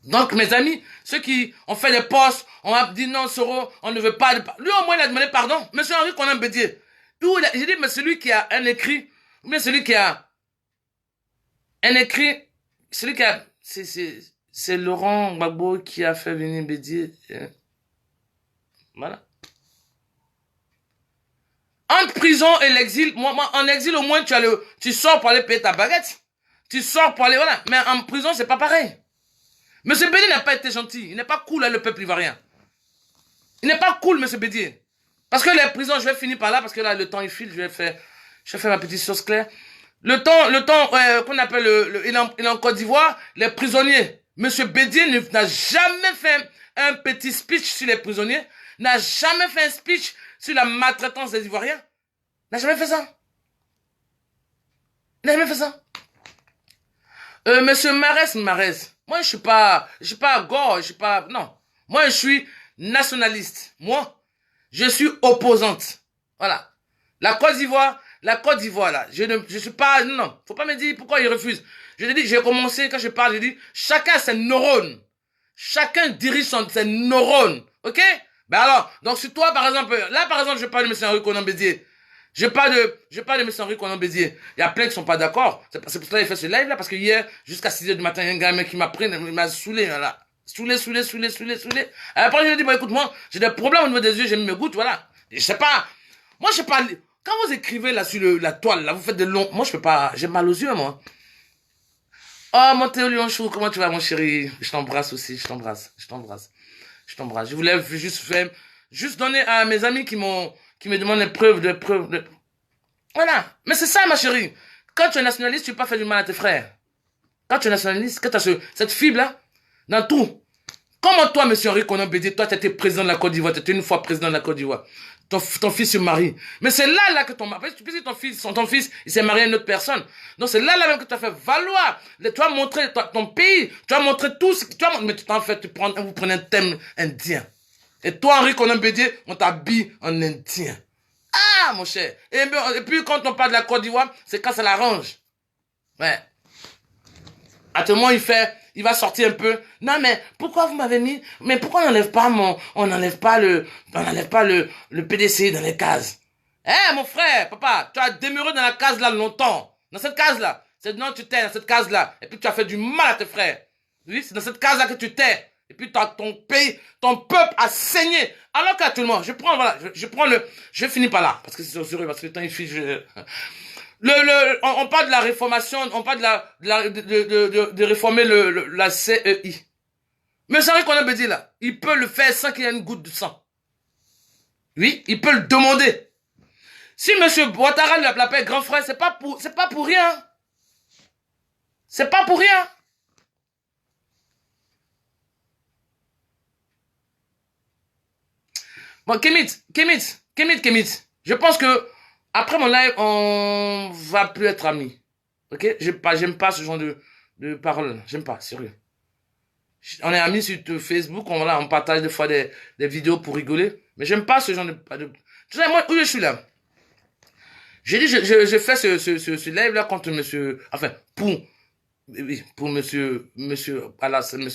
Donc, mes amis, ceux qui ont fait des posts, on a dit non, Soro, on ne veut pas lui, au moins, il a demandé pardon. Monsieur Henri Konan Bédier. J'ai dit, mais celui qui a un écrit, ou bien celui qui a un écrit, celui qui a, c'est Laurent Gbagbo qui a fait venir Bédier. Voilà. Entre prison et l'exil, moi, en exil, au moins, tu sors pour aller payer ta baguette. Tu sors pour aller, voilà. Mais en prison, c'est pas pareil. Monsieur Bédier n'a pas été gentil. Il n'est pas cool, là, le peuple ivoirien. Il n'est pas cool, monsieur Bédier. Parce que les prisons, je vais finir par là, parce que là, le temps, il file, je vais faire ma petite sauce claire. Le temps, qu'on appelle il est en Côte d'Ivoire, les prisonniers. Monsieur Bédier n'a jamais fait un petit speech sur les prisonniers, n'a jamais fait un speech sur la maltraitance des Ivoiriens. N'a jamais fait ça. Il n'a jamais fait ça. Monsieur Marès. Moi, je suis pas gore, non. Moi, je suis nationaliste. Moi, je suis opposante. Voilà. La Côte d'Ivoire, là, je suis pas, non. Faut pas me dire pourquoi ils refusent. Je te dis, j'ai commencé, quand je parle, je dis, chacun ses neurones. Chacun dirige ses neurones. Ok? Ben alors, donc si toi, par exemple, là, par exemple, je parle de M. Henri Konan Bédier. Je parle de M. Henri Konan Bédier. Il y a plein qui sont pas d'accord. C'est pour ça qu'il fait ce live là, parce que hier, jusqu'à 6h du matin, il y a un gars qui m'a pris, il m'a saoulé, là. Saoulé. Après, je lui ai dit, bon, écoute, moi, j'ai des problèmes au niveau des yeux, j'ai mis mes gouttes, voilà. Je sais pas. Moi, je sais pas. Quand vous écrivez là sur la toile, là, vous faites de longs... Moi, je peux pas... J'ai mal aux yeux, moi. Oh, mon Théo Lionchou, comment tu vas, mon chéri? Je t'embrasse aussi, je t'embrasse. Je t'embrasse. Je voulais juste faire... Juste donner à mes amis qui me demandent des preuves. Voilà. Mais c'est ça, ma chérie. Quand tu es nationaliste, tu ne peux pas faire du mal à tes frères. Quand tu es nationaliste, quand tu as cette fibre-là, dans tout. Comment toi, monsieur Henri Konan Bédié, toi, tu étais président de la Côte d'Ivoire, tu étais une fois président de la Côte d'Ivoire. Ton fils se marie. Mais c'est là que tu peux dire ton fils, il s'est marié à une autre personne. Donc c'est là même que tu as fait valoir. Tu as montré ton pays, tu as montré tout ce que tu as montré. Mais en fait, vous prenez un thème indien. Et toi, Henri Konan Bédié, on t'habille en indien. Ah, mon cher. Et puis, quand on parle de la Côte d'Ivoire, c'est quand ça l'arrange. Ouais. Actuellement, il va sortir un peu. Non, mais pourquoi vous m'avez mis, mais pourquoi on n'enlève pas le PDC dans les cases? Mon frère, papa, tu as demeuré dans la case là longtemps. Dans cette case là. C'est non, tu t'es dans cette case là. Et puis tu as fait du mal à tes frères. Oui, c'est dans cette case là que tu t'es. Et puis ton pays, ton peuple a saigné. Alors qu'actuellement, je finis par là. Parce que c'est sûr, parce que le temps il file, on parle de la réformation, on parle de réformer la CEI. Mais c'est vrai qu'on a dit là, il peut le faire sans qu'il y ait une goutte de sang. Oui, il peut le demander. Si M. Ouattara l'appelle grand frère, c'est pas pour rien. C'est pas pour rien. Bon, Kémit. Je pense que après mon live, on va plus être amis. Ok? J'aime pas ce genre de paroles. J'aime pas, sérieux. On est amis sur Facebook, on partage des fois des vidéos pour rigoler. Mais j'aime pas ce genre de... Tu sais, moi, où je suis là? J'ai dit, je fais ce live là contre monsieur... Enfin, pour monsieur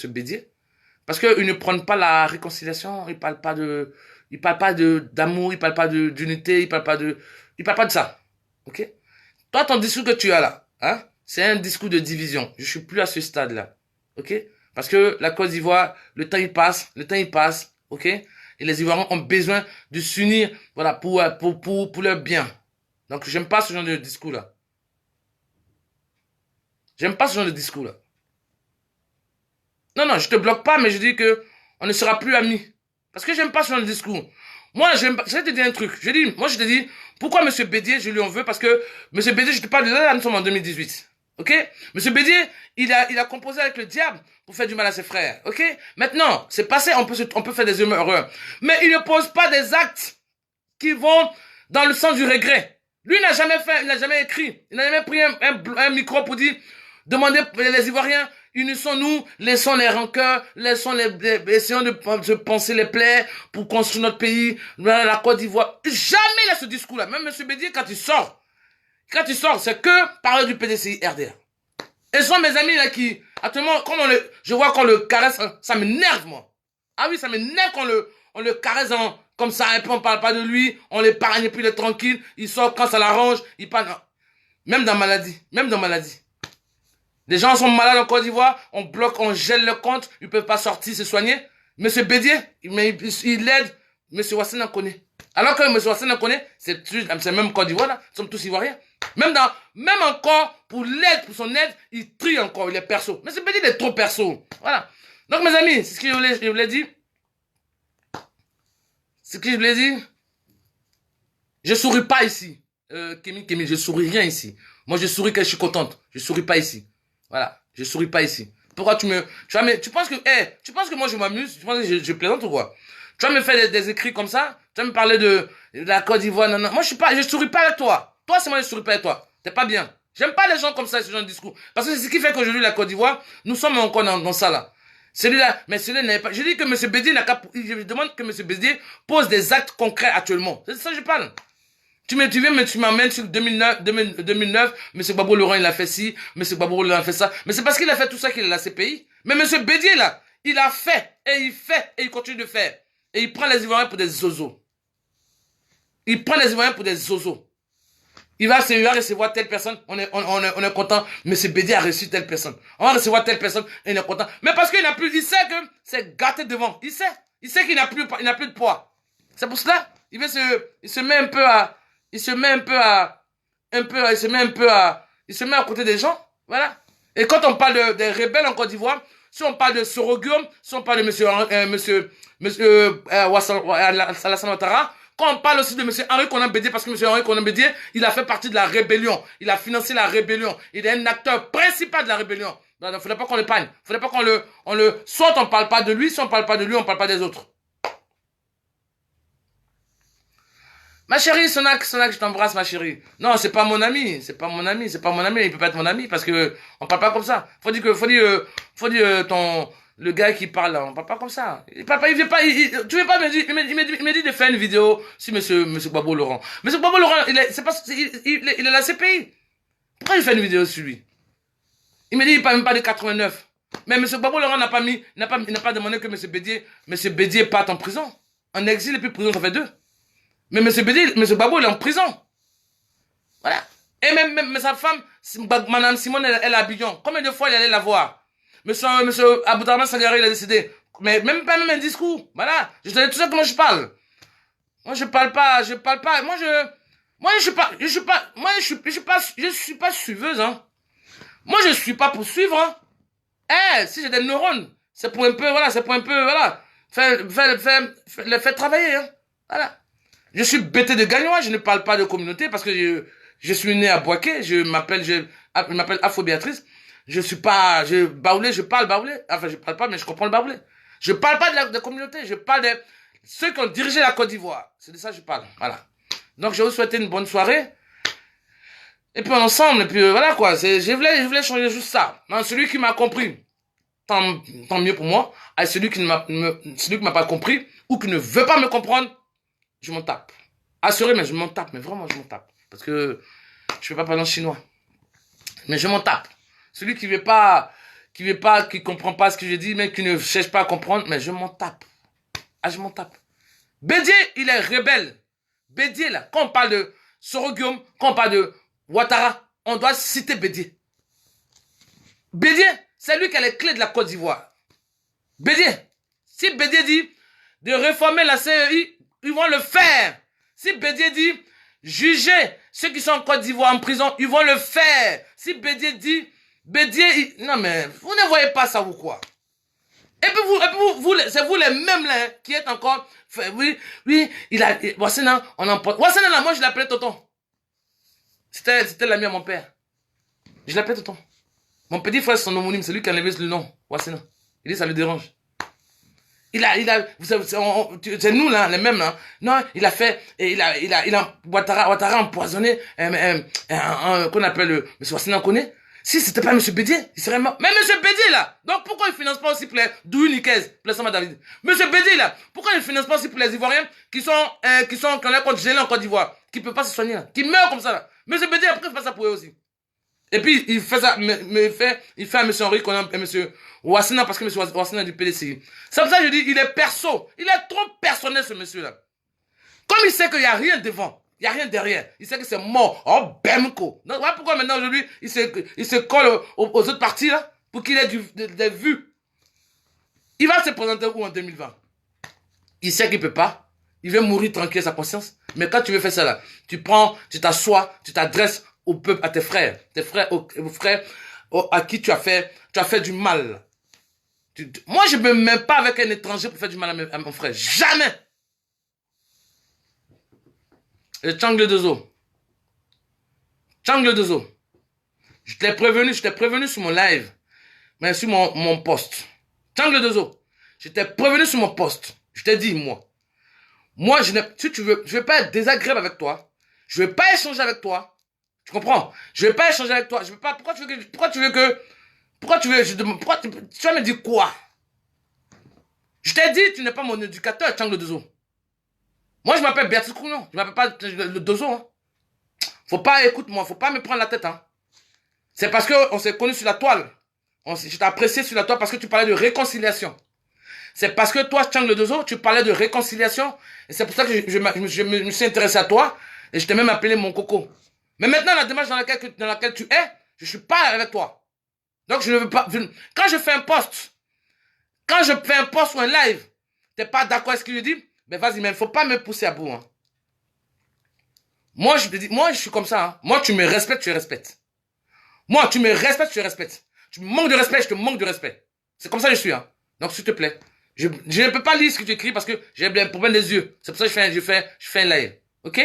Bédier. Parce qu'ils ne prennent pas la réconciliation, ils parlent pas d'amour, ils parlent pas d'unité, ils parlent pas de ça. Ok? Toi, ton discours que tu as là, hein, c'est un discours de division. Je suis plus à ce stade-là. Ok? Parce que la Côte d'Ivoire, le temps il passe, ok? Et les Ivoiriens ont besoin de s'unir, voilà, pour leur bien. Donc, j'aime pas ce genre de discours-là. Non, je te bloque pas, mais je dis que on ne sera plus amis. Parce que j'aime pas ce genre de discours. Moi, je vais te dire un truc. Je te dis, pourquoi M. Bédier, je lui en veux? Parce que M. Bédier, je te parle de là, nous sommes en 2018. Ok? M. Bédier, il a composé avec le diable pour faire du mal à ses frères. Ok? Maintenant, c'est passé, on peut faire des erreurs. Mais il ne pose pas des actes qui vont dans le sens du regret. Lui, il n'a jamais écrit. Il n'a jamais pris un micro pour dire, demandez les Ivoiriens, unissons-nous, laissons les rancœurs, essayons de se penser les plaies pour construire notre pays, la Côte d'Ivoire. Jamais il a ce discours-là. Même M. Bédier, quand il sort, c'est que parler du PDCI RDR. Et ce sont mes amis là qui, actuellement, comme je vois qu'on le caresse, ça m'énerve, moi. Ah oui, ça m'énerve qu'on le caresse comme ça, et puis on parle pas de lui, on l'épargne, et puis il est tranquille, il sort quand ça l'arrange, il parle. Même dans maladie. Les gens sont malades en Côte d'Ivoire, on bloque, on gèle le compte, ils peuvent pas sortir, se soigner. Monsieur Bédier, il aide, Monsieur Wassine en connaît. Alors que Monsieur Wassine en connaît, c'est même Côte d'Ivoire là, nous sommes tous Ivoiriens. Même encore, pour son aide, il trie encore, il est perso. Monsieur Bédier, il est trop perso. Voilà. Donc mes amis, c'est ce que je voulais dire. Je souris pas ici. Kémy, je souris rien ici. Moi, je souris quand je suis contente. Je souris pas ici. Voilà. Je souris pas ici. Pourquoi tu penses que moi je m'amuse? Tu penses que je plaisante ou quoi? Tu vas me faire des écrits comme ça? Tu vas me parler de la Côte d'Ivoire? Non. Moi, je souris pas avec toi. Toi, c'est moi, je souris pas avec toi. T'es pas bien. J'aime pas les gens comme ça, ce genre de discours. Parce que c'est ce qui fait qu'aujourd'hui, la Côte d'Ivoire, nous sommes encore dans ça là. Celui-là n'avait pas. Je dis que M. Bédier n'a qu'à. Je demande que M. Bédier pose des actes concrets actuellement. C'est ça que je parle. Tu m'amènes sur 2009, M. Gbagbo Laurent, il a fait ci, M. Gbagbo Laurent a fait ça. Mais c'est parce qu'il a fait tout ça qu'il a la CPI. Mais M. Bédier, là, il a fait, et il continue de faire. Et il prend les Ivoiriens pour des zozos. Il va recevoir telle personne, on est content, M. Bédier a reçu telle personne. On va recevoir telle personne, et on est content. Mais parce qu'il n'a plus, il sait que c'est gâté devant. Il sait qu'il n'a plus de poids. C'est pour cela, il se met un peu à il se met un peu à, il se met un peu à, il se met à côté des gens, voilà. Et quand on parle des rebelles en Côte d'Ivoire, si on parle de Soroguium, si on parle de monsieur Alassane Ouattara, quand on parle aussi de monsieur Henri Konan Bédié, parce que monsieur Henri Konan Bédié, il a fait partie de la rébellion, il a financé la rébellion, il est un acteur principal de la rébellion. Donc, il ne faudrait pas qu'on le pagne, il ne faudrait pas soit on ne parle pas de lui, soit on ne parle pas de lui, on ne parle pas des autres. Ma chérie, Sonak, je t'embrasse, ma chérie. Non, c'est pas mon ami, c'est pas mon ami, il peut pas être mon ami parce que on parle pas comme ça. Faut dire le gars qui parle, là, on parle pas comme ça. Il parle pas, il vient pas, tu veux pas me dire, il me dit de faire une vidéo sur monsieur Gbagbo Laurent. Monsieur Gbagbo Laurent, c'est pas, il est la CPI. Pourquoi il fait une vidéo sur lui? Il me dit, il parle même pas de 89. Mais monsieur Gbagbo Laurent n'a pas demandé que monsieur Bédié parte en prison. En exil et puis prison, ça fait 2. Mais M. Gbagbo, il est en prison. Voilà. Et même sa femme, Madame Simone, elle est à Abidjan. Combien de fois il allait la voir? Monsieur Aboudarman Sangaré, il a décidé. Mais même pas un discours. Voilà. Je te dis tout ça comment je parle. Moi, je parle pas. Je suis pas suiveuse, hein. Moi, je suis pas pour suivre, hein. Si j'ai des neurones, c'est pour un peu, voilà. Faire travailler, hein. Voilà. Je suis bêté de gagnois, je ne parle pas de communauté parce que je suis né à Boaké, je m'appelle Afro Béatrice. Je parle baoulé. Enfin, je parle pas, mais je comprends le baoulé. Je parle pas de la communauté, je parle de ceux qui ont dirigé la Côte d'Ivoire. C'est de ça que je parle, voilà. Donc, je vais vous souhaiter une bonne soirée. Et puis ensemble, et puis voilà quoi. Je voulais changer juste ça. Non, celui qui m'a compris, tant mieux pour moi. Et celui qui m'a pas compris, ou qui ne veut pas me comprendre, je m'en tape. Assuré, mais je m'en tape. Mais vraiment, je m'en tape. Parce que je ne peux pas parler en chinois. Mais je m'en tape. Celui qui comprend pas ce que je dis, mais qui ne cherche pas à comprendre, mais je m'en tape. Ah, je m'en tape. Bédié, il est rebelle. Bédié, là, quand on parle de Soroguium, quand on parle de Ouattara, on doit citer Bédié. Bédié, c'est lui qui a les clés de la Côte d'Ivoire. Bédié. Si Bédié dit de réformer la CEI, ils vont le faire. Si Bédié dit juger ceux qui sont en Côte d'Ivoire en prison, ils vont le faire. Si Bédié dit, non mais, vous ne voyez pas ça ou quoi? Et puis c'est vous les mêmes là, qui êtes encore, oui, Wassena, on en parle. Wassena là, moi je l'appelais Tonton. C'était l'ami à mon père. Je l'appelais Tonton. Mon petit frère, c'est son homonyme, c'est lui qui a enlevé le nom, Wassena. Il dit ça le dérange. C'est nous là, les mêmes là. Non, il a fait, Ouattara a empoisonné, qu'on appelle monsieur Wassena connaît. Si c'était pas monsieur Bédié, il serait mort. Mais monsieur Bédié là, donc pourquoi il finance pas aussi pour les Douy Nikez, pour les Sama David? Monsieur Bédié là, pourquoi il finance pas aussi pour les Ivoiriens qui sont gelés en Côte d'Ivoire, qui peuvent pas se soigner là, qui meurent comme ça là? Monsieur Bédié, pourquoi il fait ça pour eux aussi? Et puis, il fait ça, il fait à M. Henri Konan et M. Wassena, parce que M. Wassena est du PDCI. C'est pour ça que je dis, il est perso. Il est trop personnel, ce monsieur-là. Comme il sait qu'il n'y a rien devant, il n'y a rien derrière, il sait que c'est mort. Oh, Bemko. Donc, voilà pourquoi maintenant, aujourd'hui, il se colle aux autres partis, là, pour qu'il ait des vues. Il va se présenter où en 2020? Il sait qu'il ne peut pas. Il veut mourir tranquille à sa conscience. Mais quand tu veux faire ça, là, tu t'assois, tu t'adresses au peuple, à tes frères, aux frères à qui tu as fait du mal. Moi, je ne me mets pas avec un étranger pour faire du mal à mon frère. Jamais. Et Changle de Zo. Je t'ai prévenu sur mon live, mais sur mon post. Changle de Zo. Je t'ai prévenu sur mon post. Je t'ai dit, moi, si tu veux, je vais pas être désagréable avec toi. Je vais pas échanger avec toi. Tu comprends? Je vais pas échanger avec toi. Je veux pas. Pourquoi tu veux, tu vas me dire quoi? Je t'ai dit, tu n'es pas mon éducateur, Changle de Zo. Moi, je m'appelle Béatrice Couillon. Je m'appelle pas le Dozo, hein. Écoute-moi, faut pas me prendre la tête, hein. C'est parce que on s'est connus sur la toile. Je t'ai apprécié sur la toile parce que tu parlais de réconciliation. C'est parce que toi, Changle de Zo, tu parlais de réconciliation. Et c'est pour ça que je me suis intéressé à toi. Et je t'ai même appelé mon coco. Mais maintenant, la démarche dans laquelle tu es, je suis pas avec toi. Donc, je ne veux pas... Quand je fais un post ou un live, t'es pas d'accord avec ce que je dis, mais vas-y, mais il ne faut pas me pousser à bout. Hein. Moi, je te dis, moi, je suis comme ça. Hein. Moi, tu me respectes, je te respecte. Moi, tu me respectes, je te respecte. Tu me manques de respect, je te manque de respect. C'est comme ça que je suis. Hein. Donc, s'il te plaît. Je ne peux pas lire ce que tu écris parce que j'ai des problèmes des yeux. C'est pour ça que je fais un live. Ok?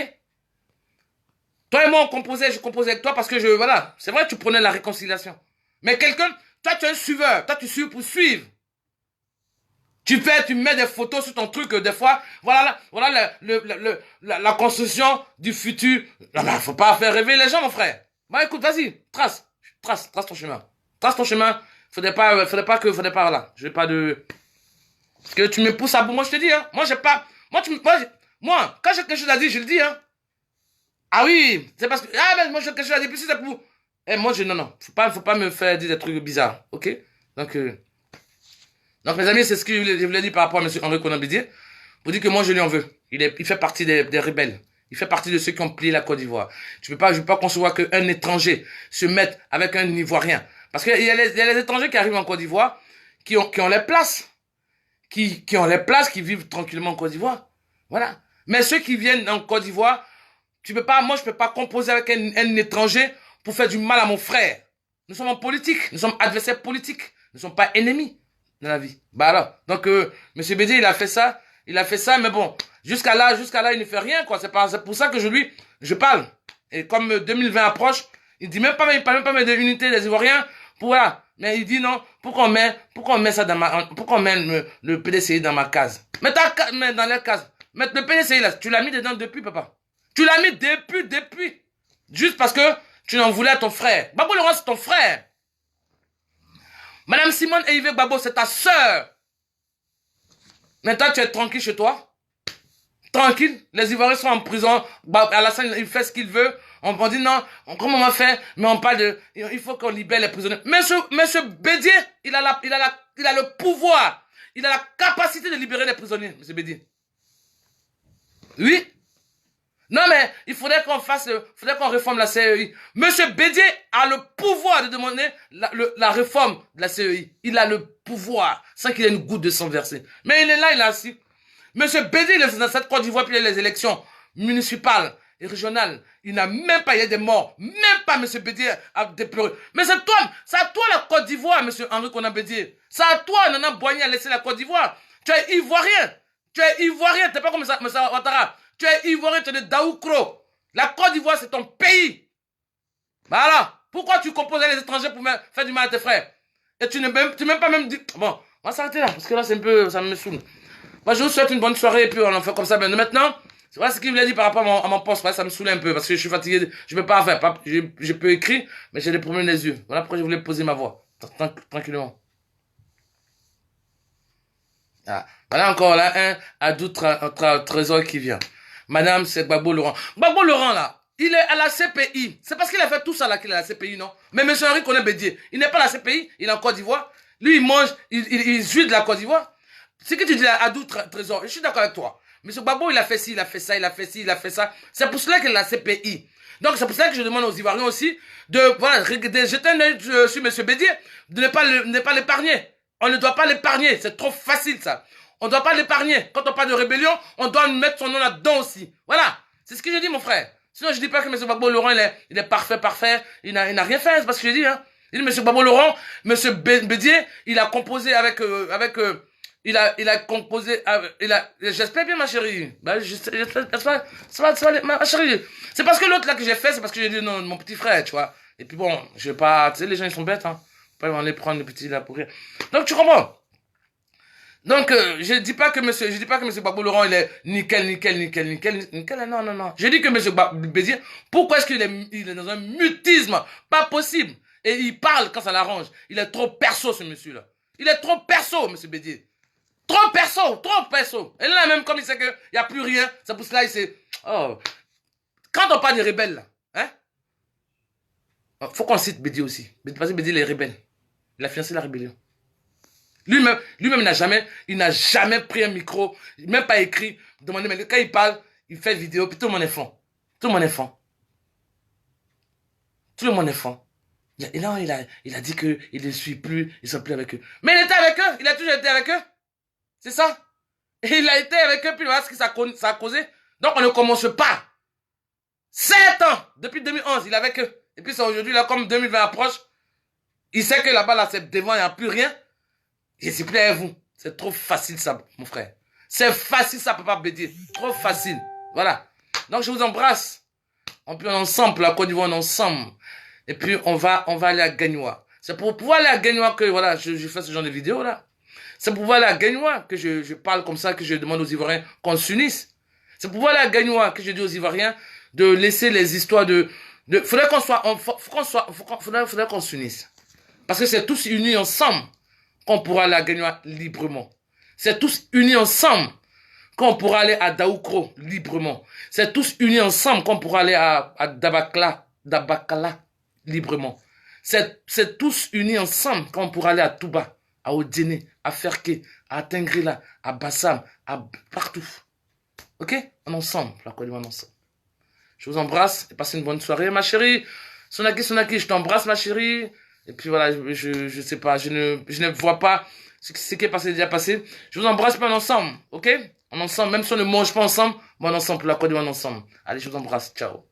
Toi et moi, je composais avec toi parce que voilà. C'est vrai que tu prenais la réconciliation. Mais quelqu'un, toi, tu es un suiveur. Toi, tu suis pour suivre. Tu mets des photos sur ton truc, des fois, voilà la construction du futur. Non, faut pas faire rêver les gens, mon frère. Bah, écoute, vas-y, trace ton chemin. Trace ton chemin. Faudrait pas, voilà. J'ai pas de, parce que tu me pousses à bout. Moi, je te dis, hein. Moi, j'ai pas, moi, quand j'ai quelque chose à dire, je le dis, hein. Ah oui, c'est parce que, ah, ben, moi, j'ai quelque chose à dire, puis si c'est pour, moi, non. Faut pas me faire dire des trucs bizarres, ok? Donc, mes amis, c'est ce que je voulais dire par rapport à M. Henri Konan Bédié. Vous dites que moi, je lui en veux. Il fait partie des rebelles. Il fait partie de ceux qui ont plié la Côte d'Ivoire. Je peux pas concevoir qu'un étranger se mette avec un Ivoirien. Parce qu'il y a les étrangers qui arrivent en Côte d'Ivoire, qui ont les places. Qui ont les places, qui vivent tranquillement en Côte d'Ivoire. Voilà. Mais ceux qui viennent en Côte d'Ivoire, moi, je peux pas composer avec un étranger pour faire du mal à mon frère. Nous sommes en politique. Nous sommes adversaires politiques. Nous ne sommes pas ennemis dans la vie. Bah alors, donc Monsieur Bédié, il a fait ça, mais bon, jusqu'à là, il ne fait rien, quoi. C'est pour ça que je parle. Et comme 2020 approche, il dit il parle même pas de l'unité des Ivoiriens, voilà. Mais il dit non, pourquoi on met ça pourquoi on met le PDCI dans ma case? Mais dans la case. Mais le PDCI là, tu l'as mis dedans depuis, papa. Tu l'as mis depuis. Juste parce que tu n'en voulais à ton frère. Babou Laurent, c'est ton frère. Madame Simone et Yves Gbagbo, c'est ta sœur. Maintenant, tu es tranquille chez toi. Tranquille. Les Ivoiriens sont en prison. Alassane, il fait ce qu'il veut. On dit non, comment on va faire? Mais on parle de, il faut qu'on libère les prisonniers. Monsieur Bédié, il a le pouvoir. Il a la capacité de libérer les prisonniers, monsieur Bédié. Oui. Non, mais il faudrait qu'on réforme la CEI. Monsieur Bédié a le pouvoir de demander la réforme de la CEI. Il a le pouvoir, sans qu'il ait une goutte de sang versé. Mais il est là, il est assis. Monsieur Bédié, il est dans cette Côte d'Ivoire, puis il y a les élections municipales et régionales. Il n'a même pas, il y a des morts. Même pas monsieur Bédié a déploré. Mais c'est à toi la Côte d'Ivoire, monsieur Henri Konan Bédié. C'est à toi, Nana Boigny, à laisser la Côte d'Ivoire. Tu es Ivoirien. T'es pas comme ça, Ouattara. Tu es Ivoirien, tu es de Daoukro. La Côte d'Ivoire, c'est ton pays. Voilà. Pourquoi tu composes les étrangers pour faire du mal à tes frères? Et tu n'es même pas dit... Bon, on va s'arrêter là, parce que là, c'est un peu... Ça me saoule. Moi, je vous souhaite une bonne soirée, et puis on en fait comme ça. Mais maintenant, c'est vrai ce qu'il voulait dire par rapport à mon poste. Ouais, ça me saoule un peu, parce que je suis fatigué. Je ne peux pas faire. Je peux écrire, mais j'ai des problèmes des yeux. Voilà pourquoi je voulais poser ma voix. Tranquillement. Ah. Voilà encore là, un d'autres trésor qui vient. Madame, c'est Gbagbo Laurent. Gbagbo Laurent, là, il est à la CPI. C'est parce qu'il a fait tout ça là qu'il est à la CPI, non? Mais M. Henri Konan Bédié, il n'est pas à la CPI, il est en Côte d'Ivoire. Lui, il mange, il jouit de la Côte d'Ivoire. Ce que tu dis à d'autres trésors, je suis d'accord avec toi. M. Gbagbo, il a fait ci, il a fait ça, il a fait ci, il a fait ça. C'est pour cela qu'il est à la CPI. Donc, c'est pour ça que je demande aux Ivoiriens aussi de jeter un œil sur M. Bédié, de ne pas l'épargner. On ne doit pas l'épargner. C'est trop facile, ça. On ne doit pas l'épargner. Quand on parle de rébellion, on doit mettre son nom là-dedans aussi. Voilà. C'est ce que je dis, mon frère. Sinon, je dis pas que M. Gbagbo Laurent, il est parfait. Il n'a rien fait. C'est pas ce que je dis, hein. Il dit, M. Gbagbo Laurent, M. Bédié, il a composé j'espère bien, ma chérie. Bah, ma chérie. C'est parce que l'autre là que j'ai fait, c'est parce que j'ai dit non, mon petit frère, tu vois. Et puis bon, je vais pas, tu sais, les gens ils sont bêtes, hein. Pas aller prendre le petit là pour rire. Donc, tu comprends? Donc, je dis pas que monsieur Gbagbo Laurent, il est nickel, non. Je dis que monsieur Bédié, pourquoi est-ce qu'il est dans un mutisme? Pas possible. Et il parle quand ça l'arrange. Il est trop perso, ce monsieur-là. Il est trop perso, monsieur Bédié. Trop perso. Et là, même comme il sait qu'il n'y a plus rien, c'est pour cela il sait. Oh. Quand on parle des rebelles, là, hein, faut qu'on cite Bédié aussi. Parce que Bédié, il est rebelle. Il a financé la rébellion. Lui-même, il n'a jamais pris un micro, même pas écrit, demandé, mais quand il parle, il fait vidéo, puis tout le monde est fond. Tout le monde est fond. Et non, il a dit qu'il ne suit plus, ils sont plus avec eux. Mais il était avec eux, il a toujours été avec eux. C'est ça. Et il a été avec eux, puis voilà ce que ça a causé. Donc on ne commence pas. 7 ans. Depuis 2011, il est avec eux. Et puis c'est aujourd'hui, là, comme 2020 approche, il sait que là-bas, là, c'est devant, il n'y a plus rien. Et s'il plaît à vous. C'est trop facile, ça, mon frère. C'est facile, ça, Papa Bédié. Trop facile. Voilà. Donc, je vous embrasse. On peut ensemble, la Côte d'Ivoire, ensemble. Et puis, on va aller à Gagnoa. C'est pour pouvoir aller à Gagnoa que, voilà, je fais ce genre de vidéo, là. C'est pour pouvoir aller à Gagnoa que je parle comme ça, que je demande aux Ivoiriens qu'on s'unisse. C'est pour pouvoir aller à Gagnoa que je dis aux Ivoiriens de laisser les histoires faudrait qu'on s'unisse. Parce que c'est tous unis ensemble qu'on pourra aller à Gagnoa librement. C'est tous unis ensemble qu'on pourra aller à Daoukro librement. C'est tous unis ensemble qu'on pourra aller à Dabakala librement. C'est tous unis ensemble qu'on pourra aller à Touba, à Odéné, à Ferké, à Tengrila, à Bassam, à partout. Ok? On est ensemble, la Côte d'Ivoire ensemble. Je vous embrasse et passez une bonne soirée, ma chérie. Sonaki, je t'embrasse, ma chérie. Et puis voilà, je sais pas, je ne vois pas ce qui est passé, déjà passé. Je vous embrasse, mais on est ensemble, ok? On est ensemble, même si on ne mange pas ensemble, mais on est ensemble pour la Côte d'Ivoire ensemble. Allez, je vous embrasse, ciao.